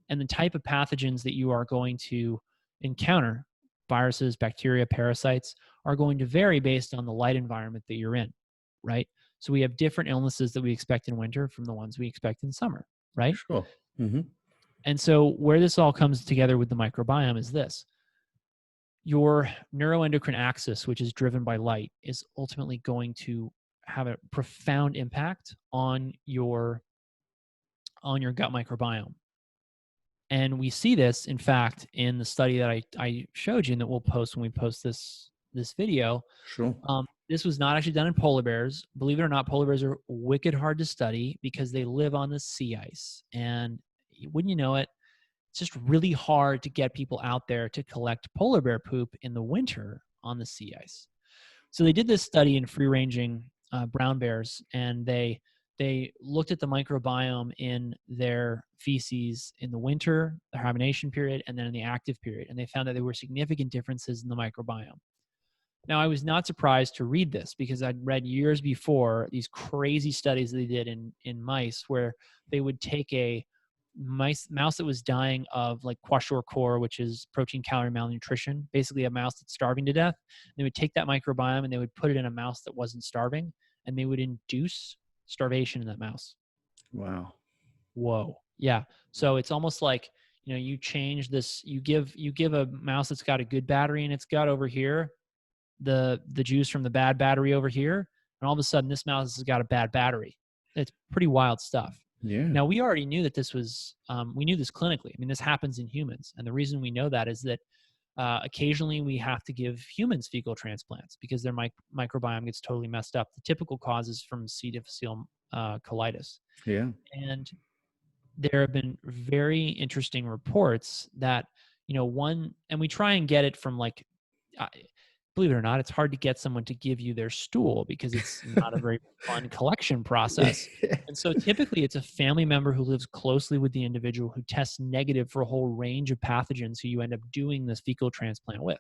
and the type of pathogens that you are going to encounter, viruses, bacteria, parasites, are going to vary based on the light environment that you're in, right? So we have different illnesses that we expect in winter from the ones we expect in summer, right? Sure. Mm-hmm. And so where this all comes together with the microbiome is this. Your neuroendocrine axis, which is driven by light, is ultimately going to have a profound impact on your gut microbiome. And we see this, in fact, in the study that I showed you and that we'll post when we post this video. Sure. This was not actually done in polar bears. Believe it or not, polar bears are wicked hard to study because they live on the sea ice. And wouldn't you know it, it's just really hard to get people out there to collect polar bear poop in the winter on the sea ice. So they did this study in free-ranging brown bears, and they looked at the microbiome in their feces in the winter, the hibernation period, and then in the active period. And they found that there were significant differences in the microbiome. Now, I was not surprised to read this because I'd read years before these crazy studies they did in mice where they would take a mouse that was dying of like kwashiorkor, which is protein calorie malnutrition, basically a mouse that's starving to death. They would take that microbiome and they would put it in a mouse that wasn't starving, and they would induce starvation in that mouse. Wow. Whoa. Yeah. So it's almost like, you change this, you give a mouse that's got a good battery in its gut over here, the juice from the bad battery over here, and all of a sudden this mouse has got a bad battery. It's pretty wild stuff. Yeah. Now, we already knew that this was, we knew this clinically. I mean, this happens in humans. And the reason we know that is that occasionally we have to give humans fecal transplants because their microbiome gets totally messed up. The typical cause is from C. difficile colitis. Yeah. And there have been very interesting reports that, and we try and get it from believe it or not, it's hard to get someone to give you their stool because it's not a very fun collection process. And so typically it's a family member who lives closely with the individual who tests negative for a whole range of pathogens who you end up doing this fecal transplant with.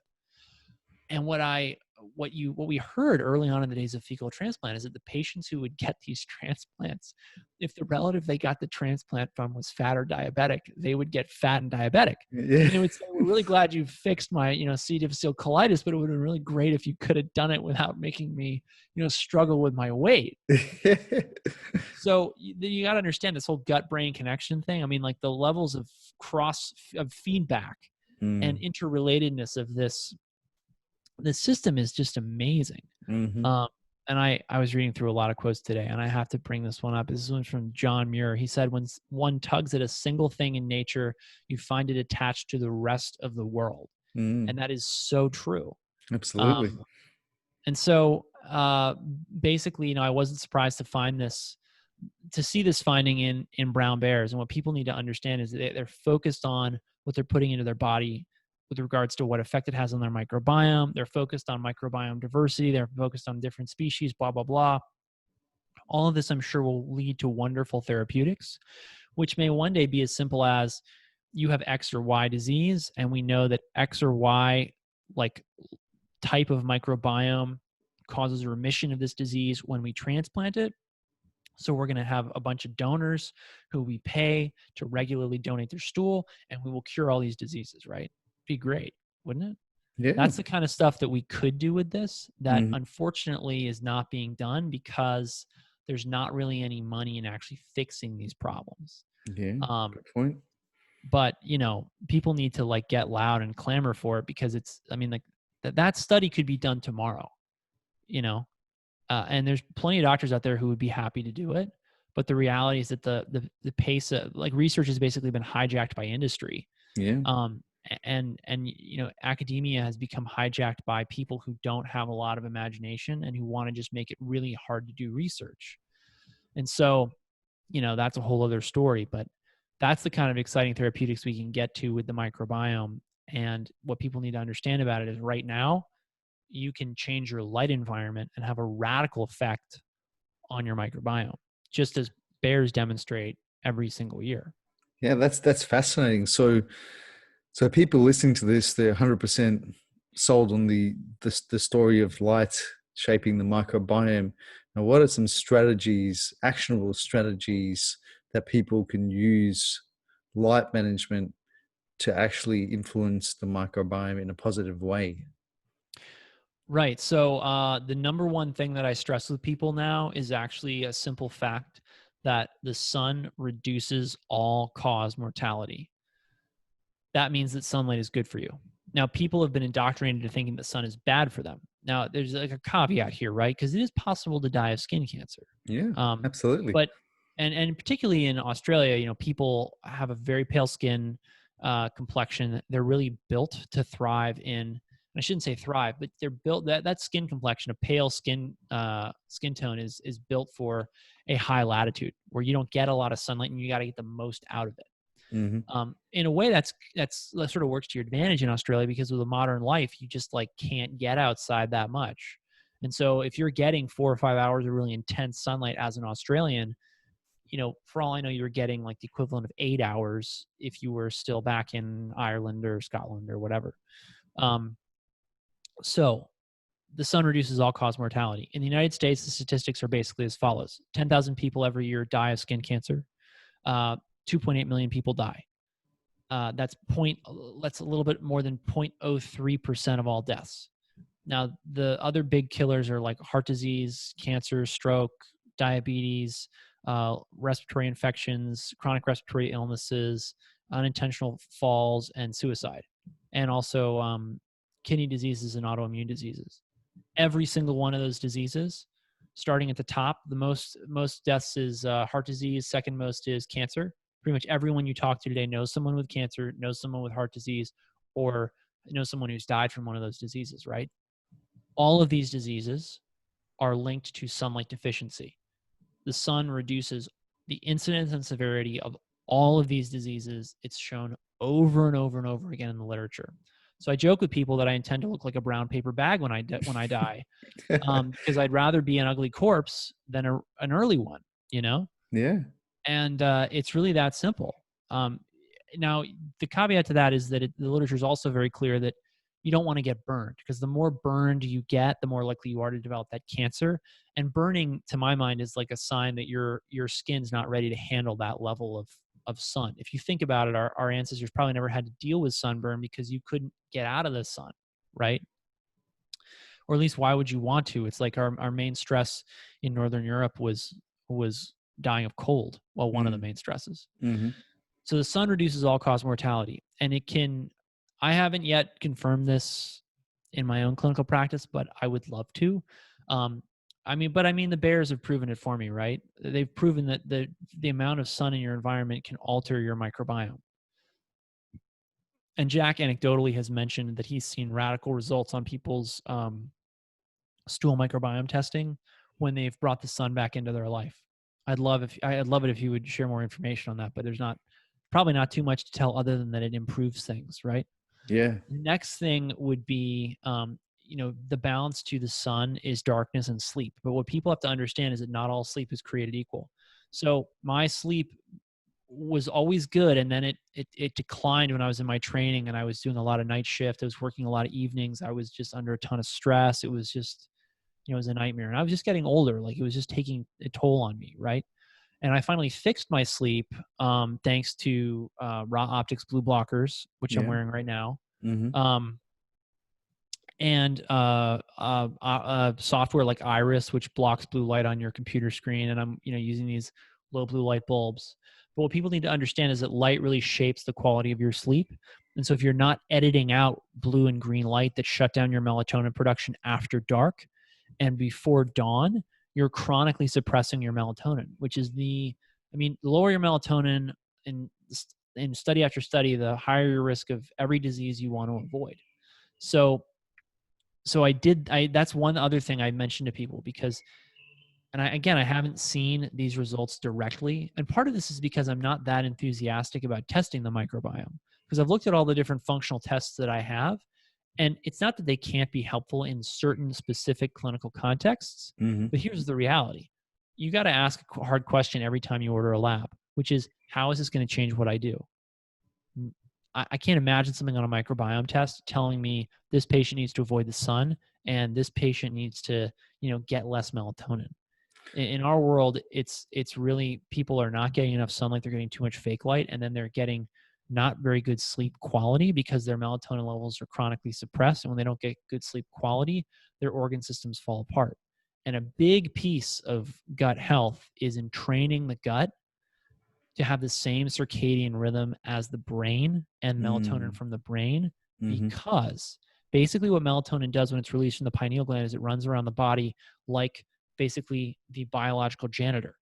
And what we heard early on in the days of fecal transplant is that the patients who would get these transplants, if the relative they got the transplant from was fat or diabetic, they would get fat and diabetic. Yeah. And they would say, "We're really glad you fixed my, C. difficile colitis, but it would have been really great if you could have done it without making me, struggle with my weight." So you got to understand this whole gut-brain connection thing. I mean, like the levels of feedback and interrelatedness of this. The system is just amazing. Mm-hmm. And I was reading through a lot of quotes today, and I have to bring this one up. This one's from John Muir. He said, "When one tugs at a single thing in nature, you find it attached to the rest of the world." And that is so true. Absolutely. And so basically, I wasn't surprised to see this finding in brown bears. And what people need to understand is that they're focused on what they're putting into their body with regards to what effect it has on their microbiome. They're focused on microbiome diversity. They're focused on different species, blah, blah, blah. All of this, I'm sure, will lead to wonderful therapeutics, which may one day be as simple as you have X or Y disease, and we know that X or Y type of microbiome causes a remission of this disease when we transplant it. So we're going to have a bunch of donors who we pay to regularly donate their stool, and we will cure all these diseases, right? Be great, wouldn't it? Yeah. That's the kind of stuff that we could do with this that Mhm. unfortunately is not being done because there's not really any money in actually fixing these problems. Yeah. Um, Good point. but people need to like get loud and clamor for it because that study could be done tomorrow, you know, and there's plenty of doctors out there who would be happy to do it. But the reality is that the pace of like research has basically been hijacked by industry. Yeah. And academia has become hijacked by people who don't have a lot of imagination and who want to just make it really hard to do research. And so, that's a whole other story, but that's the kind of exciting therapeutics we can get to with the microbiome. And what people need to understand about it is right now, you can change your light environment and have a radical effect on your microbiome, just as bears demonstrate every single year. Yeah, that's fascinating. So people listening to this, they're 100% sold on the story of light shaping the microbiome. Now, what are some strategies, actionable strategies that people can use light management to actually influence the microbiome in a positive way? Right. So the number one thing that I stress with people now is actually a simple fact that the sun reduces all-cause mortality. That means that sunlight is good for you. Now, people have been indoctrinated into thinking that sun is bad for them. Now, there's like a caveat here, right? Because it is possible to die of skin cancer. Yeah, Um, absolutely. but and particularly in Australia, people have a very pale skin complexion. They're really built to thrive in. I shouldn't say thrive, but they're built that skin complexion, a pale skin tone is built for a high latitude where you don't get a lot of sunlight and you got to get the most out of it. Mm-hmm. In a way, that sort of works to your advantage in Australia because with a modern life, you just like can't get outside that much. And so if you're getting 4 or 5 hours of really intense sunlight as an Australian, for all I know, you're getting like the equivalent of 8 hours if you were still back in Ireland or Scotland or whatever. So the sun reduces all-cause mortality. In the United States, the statistics are basically as follows. 10,000 people every year die of skin cancer. 2.8 million people die. That's a little bit more than 0.03% of all deaths. Now, the other big killers are like heart disease, cancer, stroke, diabetes, respiratory infections, chronic respiratory illnesses, unintentional falls, and suicide, and also kidney diseases and autoimmune diseases. Every single one of those diseases, starting at the top, the most deaths is heart disease. Second most is cancer. Pretty much everyone you talk to today knows someone with cancer, knows someone with heart disease, or knows someone who's died from one of those diseases, right? All of these diseases are linked to sunlight deficiency. The sun reduces the incidence and severity of all of these diseases. It's shown over and over and over again in the literature. So I joke with people that I intend to look like a brown paper bag when I die, because I'd rather be an ugly corpse than an early one, Yeah. And it's really that simple. Now, the caveat to that is that the literature is also very clear that you don't want to get burned, because the more burned you get, the more likely you are to develop that cancer. And burning, to my mind, is like a sign that your skin's not ready to handle that level of sun. If you think about it, our ancestors probably never had to deal with sunburn because you couldn't get out of the sun, right? Or at least why would you want to? It's like our main stress in Northern Europe was dying of cold. Well, one of the main stresses. Mm-hmm. So the sun reduces all-cause mortality, and it can. I haven't yet confirmed this in my own clinical practice, but I would love to. The bears have proven it for me, right? They've proven that the amount of sun in your environment can alter your microbiome. And Jack anecdotally has mentioned that he's seen radical results on people's stool microbiome testing when they've brought the sun back into their life. I'd love it if you would share more information on that, but there's probably not too much to tell other than that it improves things, right? Yeah. Next thing would be, the balance to the sun is darkness and sleep. But what people have to understand is that not all sleep is created equal. So my sleep was always good, and then it declined when I was in my training and I was doing a lot of night shift. I was working a lot of evenings. I was just under a ton of stress. It was just you know, was a nightmare. And I was just getting older. Like, it was just taking a toll on me, right? And I finally fixed my sleep thanks to Raw Optics blue blockers, which I'm Yeah. wearing right now. Mm-hmm. And software like Iris, which blocks blue light on your computer screen. And I'm, you know, using these low blue light bulbs. But what people need to understand is that light really shapes the quality of your sleep. And so if you're not editing out blue and green light that shut down your melatonin production after dark and before dawn, you're chronically suppressing your melatonin, which is the lower your melatonin in study after study, the higher your risk of every disease you want to avoid. So that's one other thing I mentioned to people, because, and I haven't seen these results directly. And part of this is because I'm not that enthusiastic about testing the microbiome, because I've looked at all the different functional tests that I have. And it's not that they can't be helpful in certain specific clinical contexts, Mm-hmm. but here's the reality. You got to ask a hard question every time you order a lab, which is, how is this going to change what I do? I can't imagine something on a microbiome test telling me this patient needs to avoid the sun and this patient needs to, you know, get less melatonin. In our world, it's really, people are not getting enough sunlight. They're getting too much fake light, and then they're getting not very good sleep quality because their melatonin levels are chronically suppressed. And when they don't get good sleep quality, their organ systems fall apart. And a big piece of gut health is in training the gut to have the same circadian rhythm as the brain and melatonin from the brain, Mm-hmm. because basically what melatonin does when it's released from the pineal gland is it runs around the body like basically the biological janitor.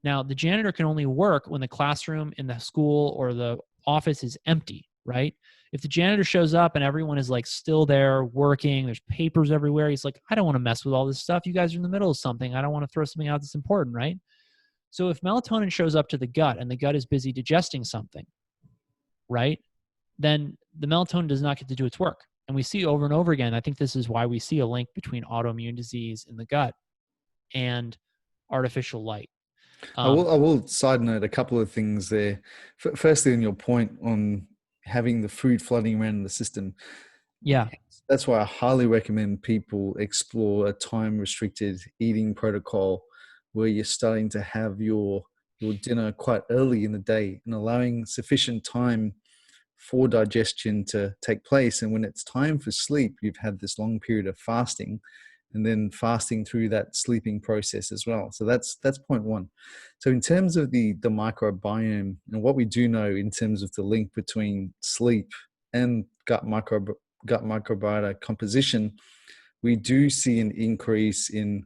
Now, the janitor can only work when the classroom in the school or the office is empty, right? If the janitor shows up and everyone is like still there working, there's papers everywhere, he's like, I don't want to mess with all this stuff. You guys are in the middle of something. I don't want to throw something out that's important, right? So if melatonin shows up to the gut and the gut is busy digesting something, right, then the melatonin does not get to do its work. And we see over and over again, I think this is why we see a link between autoimmune disease in the gut and artificial light. I will side note a couple of things there. Firstly, on your point on having the food flooding around the system. Yeah. That's why I highly recommend people explore a time restricted eating protocol where you're starting to have your dinner quite early in the day and allowing sufficient time for digestion to take place. And when it's time for sleep, you've had this long period of fasting and then fasting through that sleeping process as well. So that's point one. So in terms of the microbiome and what we do know in terms of the link between sleep and gut microbiota composition, we do see an increase in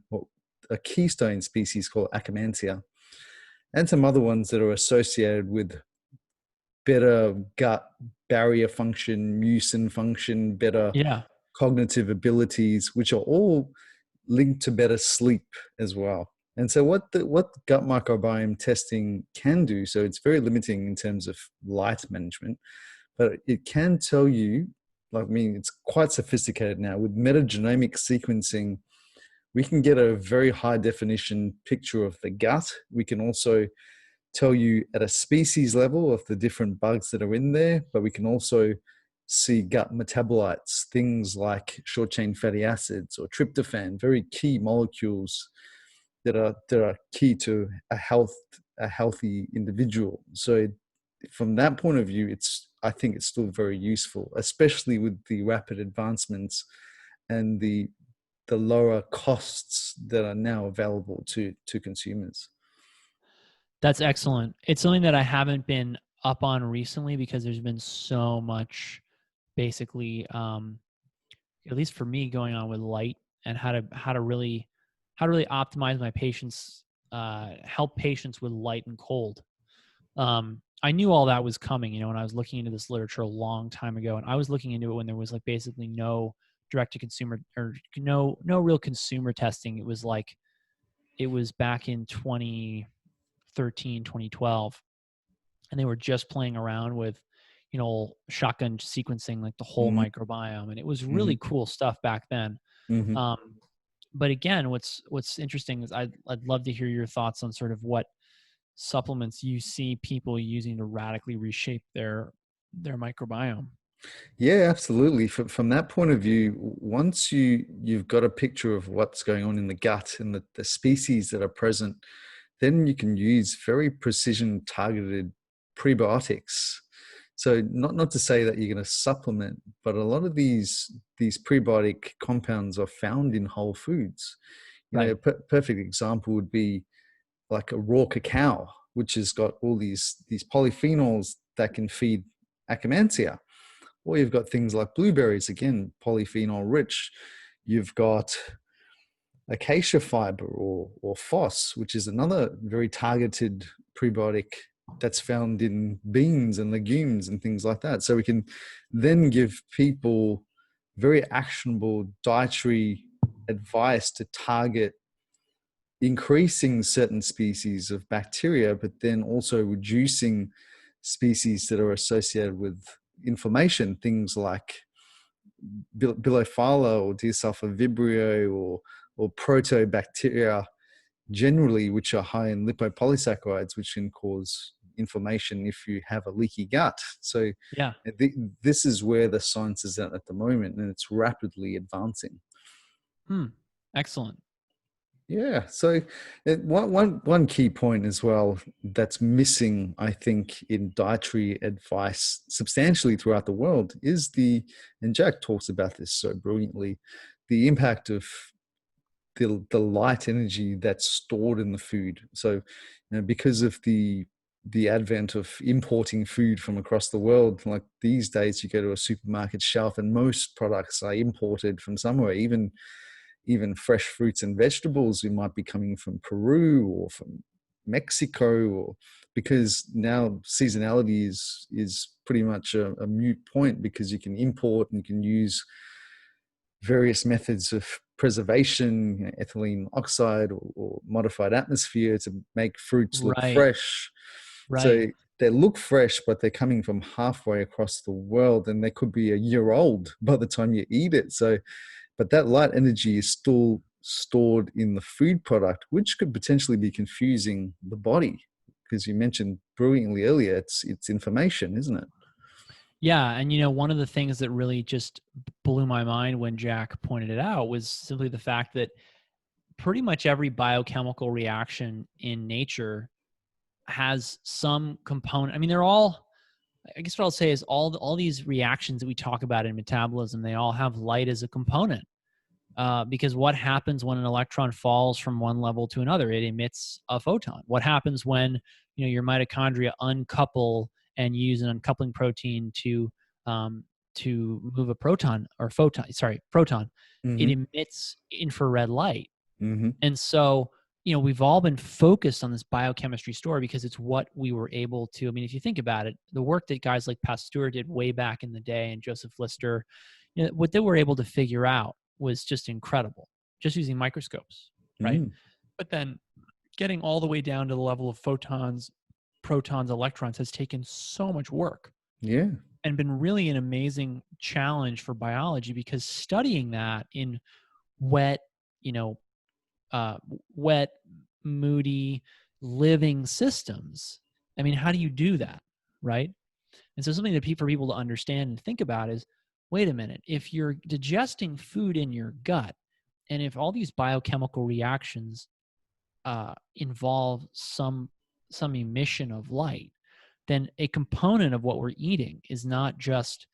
a keystone species called Akkermansia and some other ones that are associated with better gut barrier function, mucin function, better Yeah. cognitive abilities, which are all linked to better sleep as well. And so what gut microbiome testing can do, so it's very limiting in terms of light management, but it can tell you, it's quite sophisticated now. With metagenomic sequencing, we can get a very high definition picture of the gut. We can also tell you at a species level of the different bugs that are in there, but we can also see gut metabolites, things like short chain fatty acids or tryptophan, very key molecules that are key to a healthy individual. So from that point of view, I think it's still very useful, especially with the rapid advancements and the lower costs that are now available to consumers. That's excellent. It's something that I haven't been up on recently because there's been so much, basically, at least for me, going on with light and how to really optimize my patients, help patients with light and cold. I knew all that was coming, you know, when I was looking into this literature a long time ago, and I was looking into it when there was like basically no direct to consumer or no real consumer testing. It was back in 2013, 2012, and they were just playing around with, you know, shotgun sequencing like the whole Mm-hmm. microbiome, and it was really cool stuff back then. Mm-hmm. But again, what's interesting is I'd love to hear your thoughts on sort of what supplements you see people using to radically reshape their microbiome. Yeah, absolutely. From that point of view, once you've got a picture of what's going on in the gut and the species that are present, then you can use very precision targeted prebiotics. So not to say that you're going to supplement, but a lot of these prebiotic compounds are found in whole foods. You know, Right. a perfect example would be like a raw cacao, which has got all these polyphenols that can feed akkermansia. Or you've got things like blueberries, again, polyphenol rich. You've got acacia fiber or FOS, which is another very targeted prebiotic that's found in beans and legumes and things like that. So we can then give people very actionable dietary advice to target increasing certain species of bacteria, but then also reducing species that are associated with inflammation, things like Bilophila or Deosulfur vibrio or protobacteria generally, which are high in lipopolysaccharides, which can cause inflammation if you have a leaky gut. So Yeah. this is where the science is at the moment, and it's rapidly advancing. Excellent. Yeah. So one key point as well that's missing, I think, in dietary advice substantially throughout the world is and Jack talks about this so brilliantly, the impact of the light energy that's stored in the food. So, you know, because of the advent of importing food from across the world, like these days you go to a supermarket shelf and most products are imported from somewhere, even fresh fruits and vegetables who might be coming from Peru or from Mexico, or because now seasonality is pretty much a moot point because you can import and you can use various methods of preservation, ethylene oxide or modified atmosphere to make fruits look Right. fresh. Right. So they look fresh, but they're coming from halfway across the world and they could be a year old by the time you eat it. So but that light energy is still stored in the food product, which could potentially be confusing the body. Because you mentioned brilliantly earlier, it's information, isn't it? Yeah. And, one of the things that really just blew my mind when Jack pointed it out was simply the fact that pretty much every biochemical reaction in nature has some component. I mean, I guess what I'll say is all these reactions that we talk about in metabolism, they all have light as a component. Because what happens when an electron falls from one level to another? It emits a photon. What happens when your mitochondria uncouple and use an uncoupling protein to move a proton or photon? Sorry, proton. It Mm-hmm. emits infrared light, Mm-hmm. and so we've all been focused on this biochemistry story because it's what we were able to. I mean, if you think about it, the work that guys like Pasteur did way back in the day and Joseph Lister, what they were able to figure out was just incredible, just using microscopes, right? Mm. But then getting all the way down to the level of photons, protons, electrons has taken so much work Yeah. and been really an amazing challenge for biology, because studying that in wet, you know, wet, moody, living systems. I mean, how do you do that, right? And so something that for people to understand and think about is, wait a minute, if you're digesting food in your gut, and if all these biochemical reactions involve some emission of light, then a component of what we're eating is not just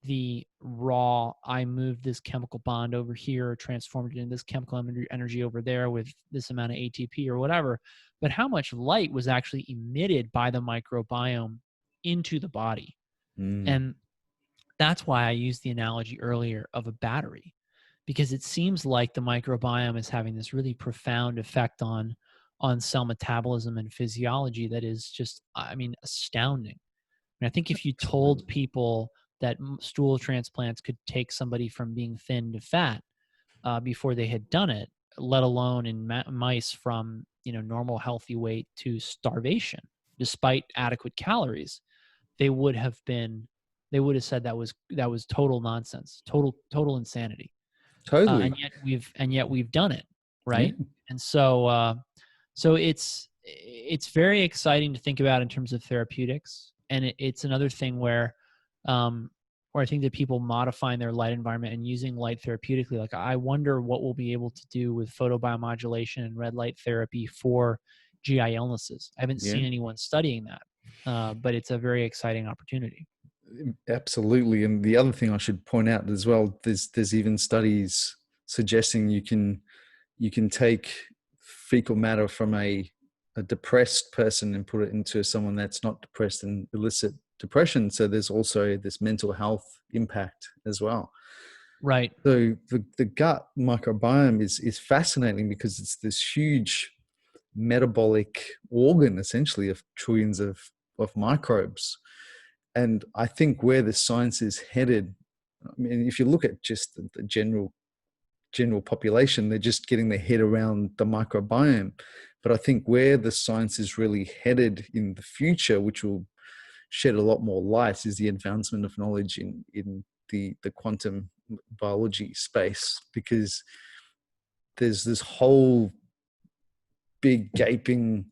the raw, I moved this chemical bond over here, transformed it into this chemical energy over there with this amount of ATP or whatever, but how much light was actually emitted by the microbiome into the body. Mm. And that's why I used the analogy earlier of a battery, because it seems like the microbiome is having this really profound effect on cell metabolism and physiology that is just, I mean, astounding. And I think if you told Absolutely. people that stool transplants could take somebody from being thin to fat before they had done it, let alone in mice from normal healthy weight to starvation, despite adequate calories, they would have said that was total nonsense, total insanity. Totally. And yet we've done it, Yeah. right? And so it's very exciting to think about in terms of therapeutics. And it's another thing where or I think that people modifying their light environment and using light therapeutically, like I wonder what we'll be able to do with photobiomodulation and red light therapy for GI illnesses. I haven't Yeah, seen anyone studying that, but it's a very exciting opportunity. absolutely. And the other thing I should point out as well, there's even studies suggesting you can take fecal matter from a depressed person and put it into someone that's not depressed and elicit depression. So there's also this mental health impact as well. Right. So the gut microbiome is fascinating because it's this huge metabolic organ, essentially, of trillions of microbes. And I think where the science is headed, I mean, if you look at just the general population, they're just getting their head around the microbiome. But I think where the science is really headed in the future, which will shed a lot more light, is the advancement of knowledge in the quantum biology space, because there's this whole big gaping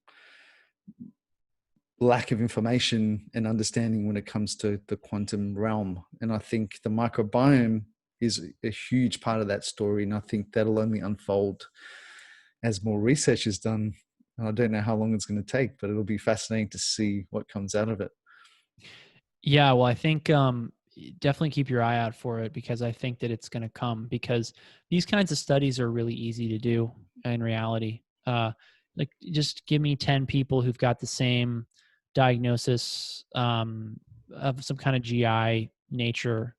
lack of information and understanding when it comes to the quantum realm. And I think the microbiome is a huge part of that story. And I think that'll only unfold as more research is done. And I don't know how long it's going to take, but it'll be fascinating to see what comes out of it. Yeah, well, I think definitely keep your eye out for it, because I think that it's going to come, because these kinds of studies are really easy to do in reality. Like, just give me 10 people who've got the same diagnosis of some kind of GI nature,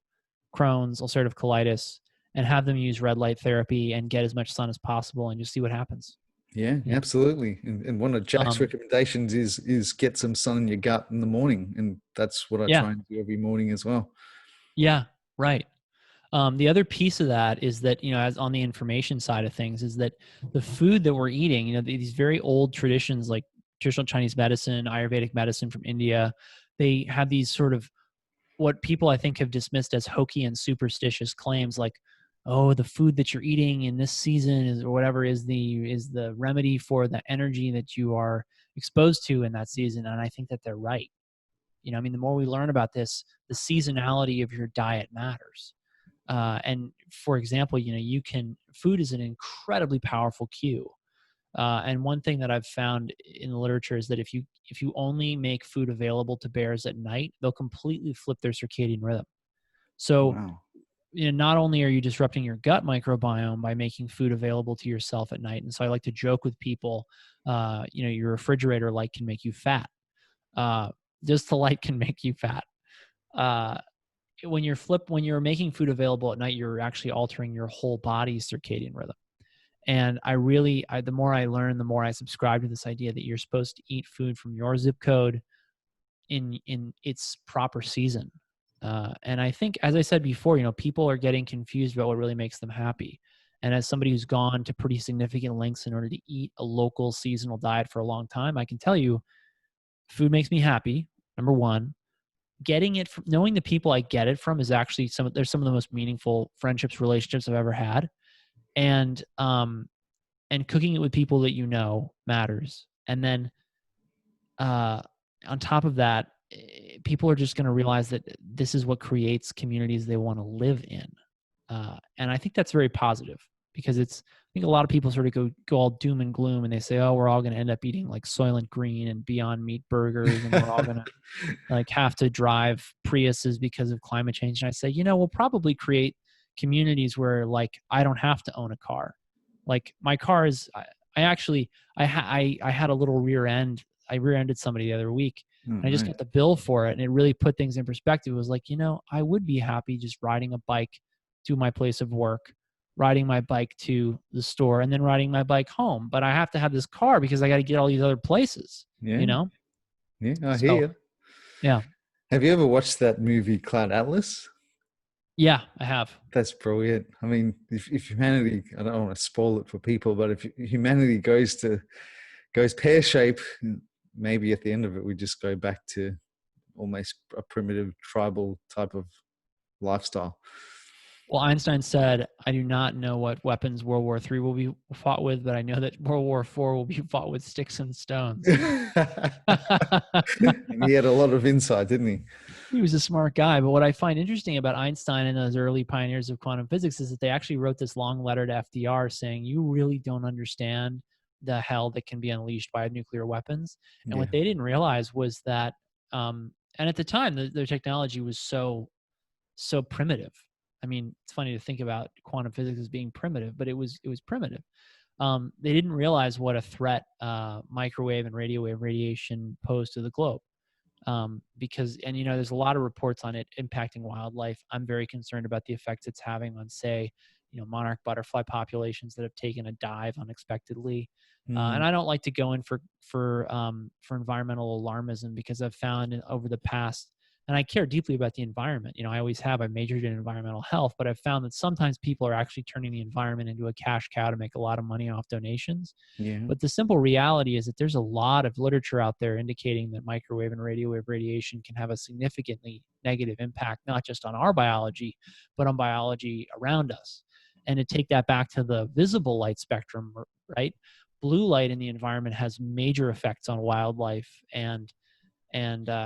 Crohn's, ulcerative colitis, and have them use red light therapy and get as much sun as possible and just see what happens. Yeah, Yeah. Absolutely. And one of Jack's recommendations is get some sun in your gut in the morning. And that's what I try and do every morning as well. Yeah, right. The other piece of that is that, as on the information side of things, is that the food that we're eating, these very old traditions like traditional Chinese medicine, Ayurvedic medicine from India, they have these sort of what people I think have dismissed as hokey and superstitious claims, like, oh, the food that you're eating in this season is, or whatever, is the remedy for the energy that you are exposed to in that season. And I think that they're right. The more we learn about this, the seasonality of your diet matters. And for example, food is an incredibly powerful cue. And one thing that I've found in the literature is that if you only make food available to bears at night, they'll completely flip their circadian rhythm. So, Wow. Not only are you disrupting your gut microbiome by making food available to yourself at night, and so I like to joke with people, your refrigerator light can make you fat. Just the light can make you fat. When you're making food available at night, you're actually altering your whole body's circadian rhythm. And the more I learn, the more I subscribe to this idea that you're supposed to eat food from your zip code in its proper season. And I think, as I said before, people are getting confused about what really makes them happy. And as somebody who's gone to pretty significant lengths in order to eat a local seasonal diet for a long time, I can tell you, food makes me happy. Number one, getting it from, knowing the people I get it from is actually there's some of the most meaningful friendships, relationships I've ever had. And cooking it with people that matters. And then on top of that, people are just going to realize that this is what creates communities they want to live in. And I think that's very positive, because I think a lot of people sort of go all doom and gloom, and they say, oh, we're all going to end up eating like Soylent Green and Beyond Meat burgers, and we're all going to like have to drive Priuses because of climate change. And I say, we'll probably create communities where, like, I don't have to own a car. Like, my car is, I had a little rear end. I rear-ended somebody the other week. And I just got the bill for it, and it really put things in perspective. It was like, I would be happy just riding a bike to my place of work, riding my bike to the store, and then riding my bike home. But I have to have this car because I got to get all these other places, Yeah, I So, hear you. Yeah. Have you ever watched that movie Cloud Atlas? Yeah, I have. That's brilliant. I mean, if humanity, I don't want to spoil it for people, but if humanity goes pear-shaped, maybe at the end of it, we just go back to almost a primitive tribal type of lifestyle. Well, Einstein said, I do not know what weapons World War III will be fought with, but I know that World War IV will be fought with sticks and stones. And he had a lot of insight, didn't he? He was a smart guy. But what I find interesting about Einstein and those early pioneers of quantum physics is that they actually wrote this long letter to FDR saying, you really don't understand the hell that can be unleashed by nuclear weapons. And Yeah. what they didn't realize was that, and at the time, their technology was so primitive. I mean, it's funny to think about quantum physics as being primitive, but it was primitive. They didn't realize what a threat microwave and radio wave radiation posed to the globe. Because, and there's a lot of reports on it impacting wildlife. I'm very concerned about the effects it's having on, say, monarch butterfly populations that have taken a dive unexpectedly. And I don't like to go in for environmental alarmism, because I've found over the past, and I care deeply about the environment. I always have. I majored in environmental health, but I've found that sometimes people are actually turning the environment into a cash cow to make a lot of money off donations. Yeah. But the simple reality is that there's a lot of literature out there indicating that microwave and radio wave radiation can have a significantly negative impact, not just on our biology, but on biology around us. And to take that back to the visible light spectrum, right? Blue light in the environment has major effects on wildlife and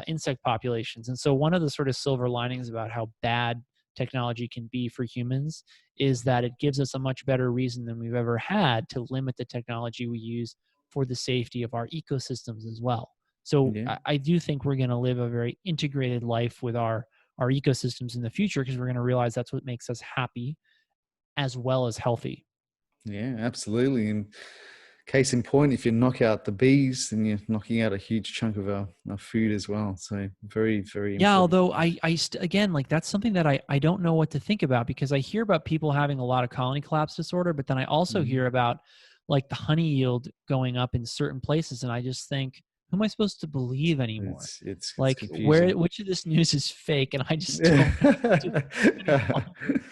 insect populations. And so one of the sort of silver linings about how bad technology can be for humans is that it gives us a much better reason than we've ever had to limit the technology we use for the safety of our ecosystems as well. So Yeah. I do think we're going to live a very integrated life with our ecosystems in the future, because we're going to realize that's what makes us happy as well as healthy. Yeah, absolutely. And case in point, if you knock out the bees, then you're knocking out a huge chunk of our food as well. So very, very Yeah, important. although again, like, that's something that I don't know what to think about, because I hear about people having a lot of colony collapse disorder, but then I also hear about like the honey yield going up in certain places, and I just think, who am I supposed to believe anymore? It's Like, confusing. which of this news is fake? And I just don't know what to believe any longer.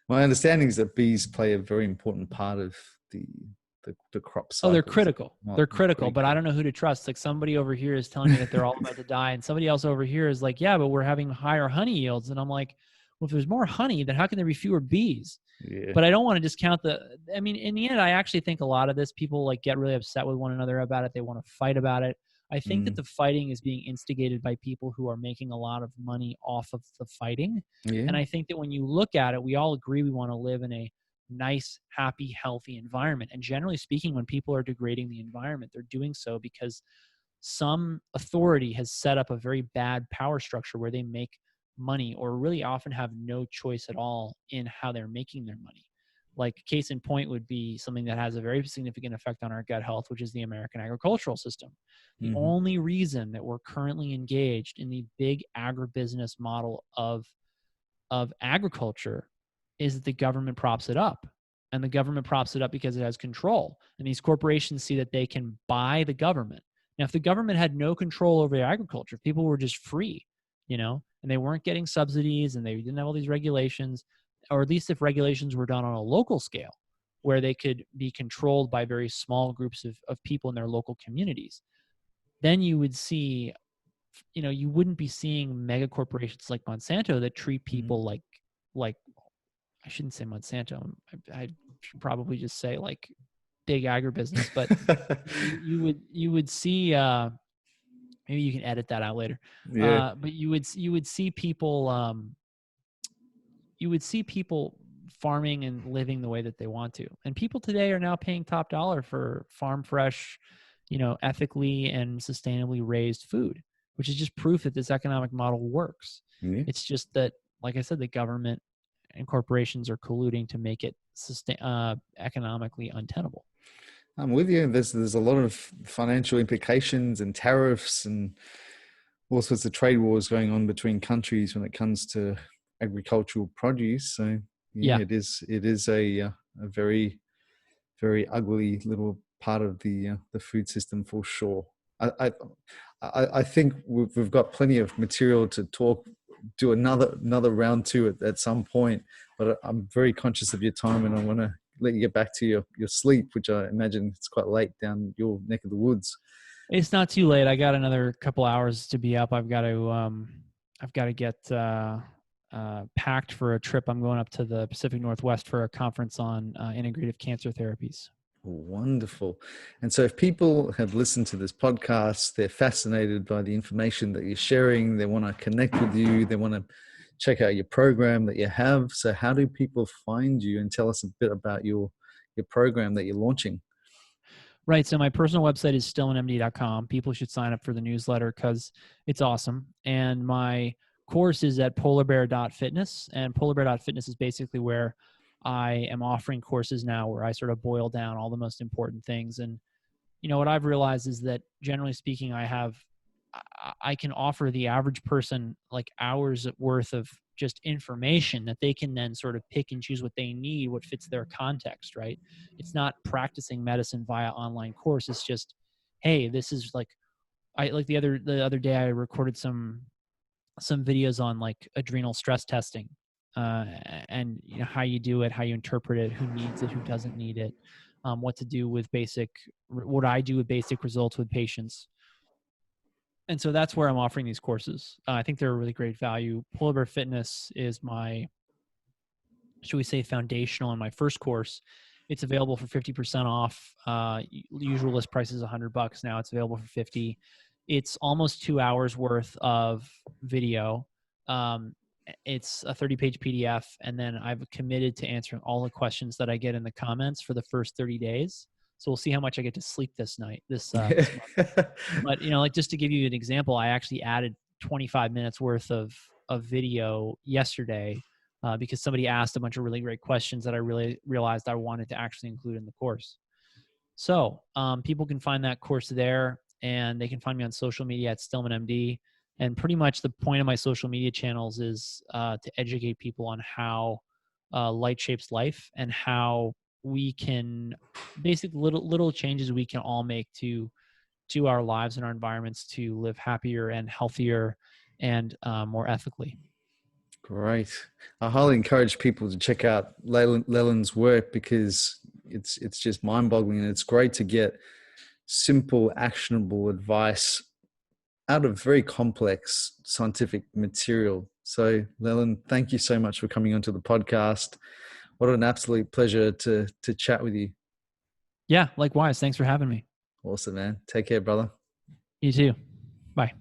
My understanding is that bees play a very important part of the crop Oh, cycle. they're critical. They're critical, but I critical. don't know who to trust. Like, somebody over here is telling me that they're all about to die, and somebody else over here is like, yeah, but we're having higher honey yields. And I'm like, well, if there's more honey, then how can there be fewer bees? Yeah. But I don't want to discount I mean, in the end, I actually think a lot of this, people like get really upset with one another about it. They want to fight about it. I think that the fighting is being instigated by people who are making a lot of money off of the fighting. Yeah. And I think that when you look at it, we all agree we want to live in a nice, happy, healthy environment. And generally speaking, when people are degrading the environment, they're doing so because some authority has set up a very bad power structure where they make money, or really often have no choice at all in how they're making their money. Like, case in point would be something that has a very significant effect on our gut health, which is the American agricultural system. The only reason that we're currently engaged in the big agribusiness model of agriculture is that the government props it up. And the government props it up because it has control. And these corporations see that they can buy the government. Now, if the government had no control over agriculture, if people were just free, and they weren't getting subsidies and they didn't have all these regulations, or at least if regulations were done on a local scale where they could be controlled by very small groups of people in their local communities, then you would see, you wouldn't be seeing mega corporations like Monsanto that treat people like I shouldn't say Monsanto. I should probably just say like big agribusiness, but you would see, maybe you can edit that out later. Yeah. But you would see people, farming and living the way that they want to. And people today are now paying top dollar for farm fresh, ethically and sustainably raised food, which is just proof that this economic model works. Yeah. It's just that, like I said, the government and corporations are colluding to make it economically untenable. I'm with you. There's a lot of financial implications and tariffs and all sorts of trade wars going on between countries when it comes to agricultural produce. So Yeah. it is a very, very ugly little part of the food system for sure. I think we've got plenty of material to do another round two at some point, but I'm very conscious of your time and I want to let you get back to your sleep, which I imagine it's quite late down your neck of the woods. It's not too late. I got another couple hours to be up. I've got to get packed for a trip. I'm going up to the Pacific Northwest for a conference on integrative cancer therapies. Wonderful. And so if people have listened to this podcast, they're fascinated by the information that you're sharing, they want to connect with you, they want to check out your program that you have. So how do people find you, and tell us a bit about your program that you're launching? Right. So my personal website is stillmanmd.com. People should sign up for the newsletter because it's awesome. And my course is at polarbear.fitness. And polarbear.fitness is basically where I am offering courses now where I sort of boil down all the most important things. And, you know, what I've realized is that generally speaking, I can offer the average person like hours worth of just information that they can then sort of pick and choose what they need, what fits their context, right? It's not practicing medicine via online course. It's just, hey, this is like, I like the other day I recorded some videos on like adrenal stress testing, and you know how you do it, how you interpret it, who needs it, who doesn't need it, what to do with what I do with basic results with patients. And so that's where I'm offering these courses. I think they're a really great value. Polar Bear Fitness is my, should we say, foundational and my first course. It's available for 50% off. Usual list price is $100. Now it's available for 50. It's almost 2 hours worth of video. It's a 30-page PDF, and then I've committed to answering all the questions that I get in the comments for the first 30 days. So we'll see how much I get to sleep this night, this month. But, you know, like just to give you an example, I actually added 25 minutes worth of video yesterday because somebody asked a bunch of really great questions that I really realized I wanted to actually include in the course. So people can find that course there, and they can find me on social media at Stillman MD. And pretty much the point of my social media channels is to educate people on how light shapes life and how we can basically little changes we can all make to our lives and our environments to live happier and healthier and more ethically. Great. I highly encourage people to check out Leland's work because it's just mind-boggling, and it's great to get simple, actionable advice out of very complex scientific material. So, Leland, thank you so much for coming onto the podcast. What an absolute pleasure to chat with you. Yeah, likewise. Thanks for having me. Awesome, man. Take care, brother. You too. Bye.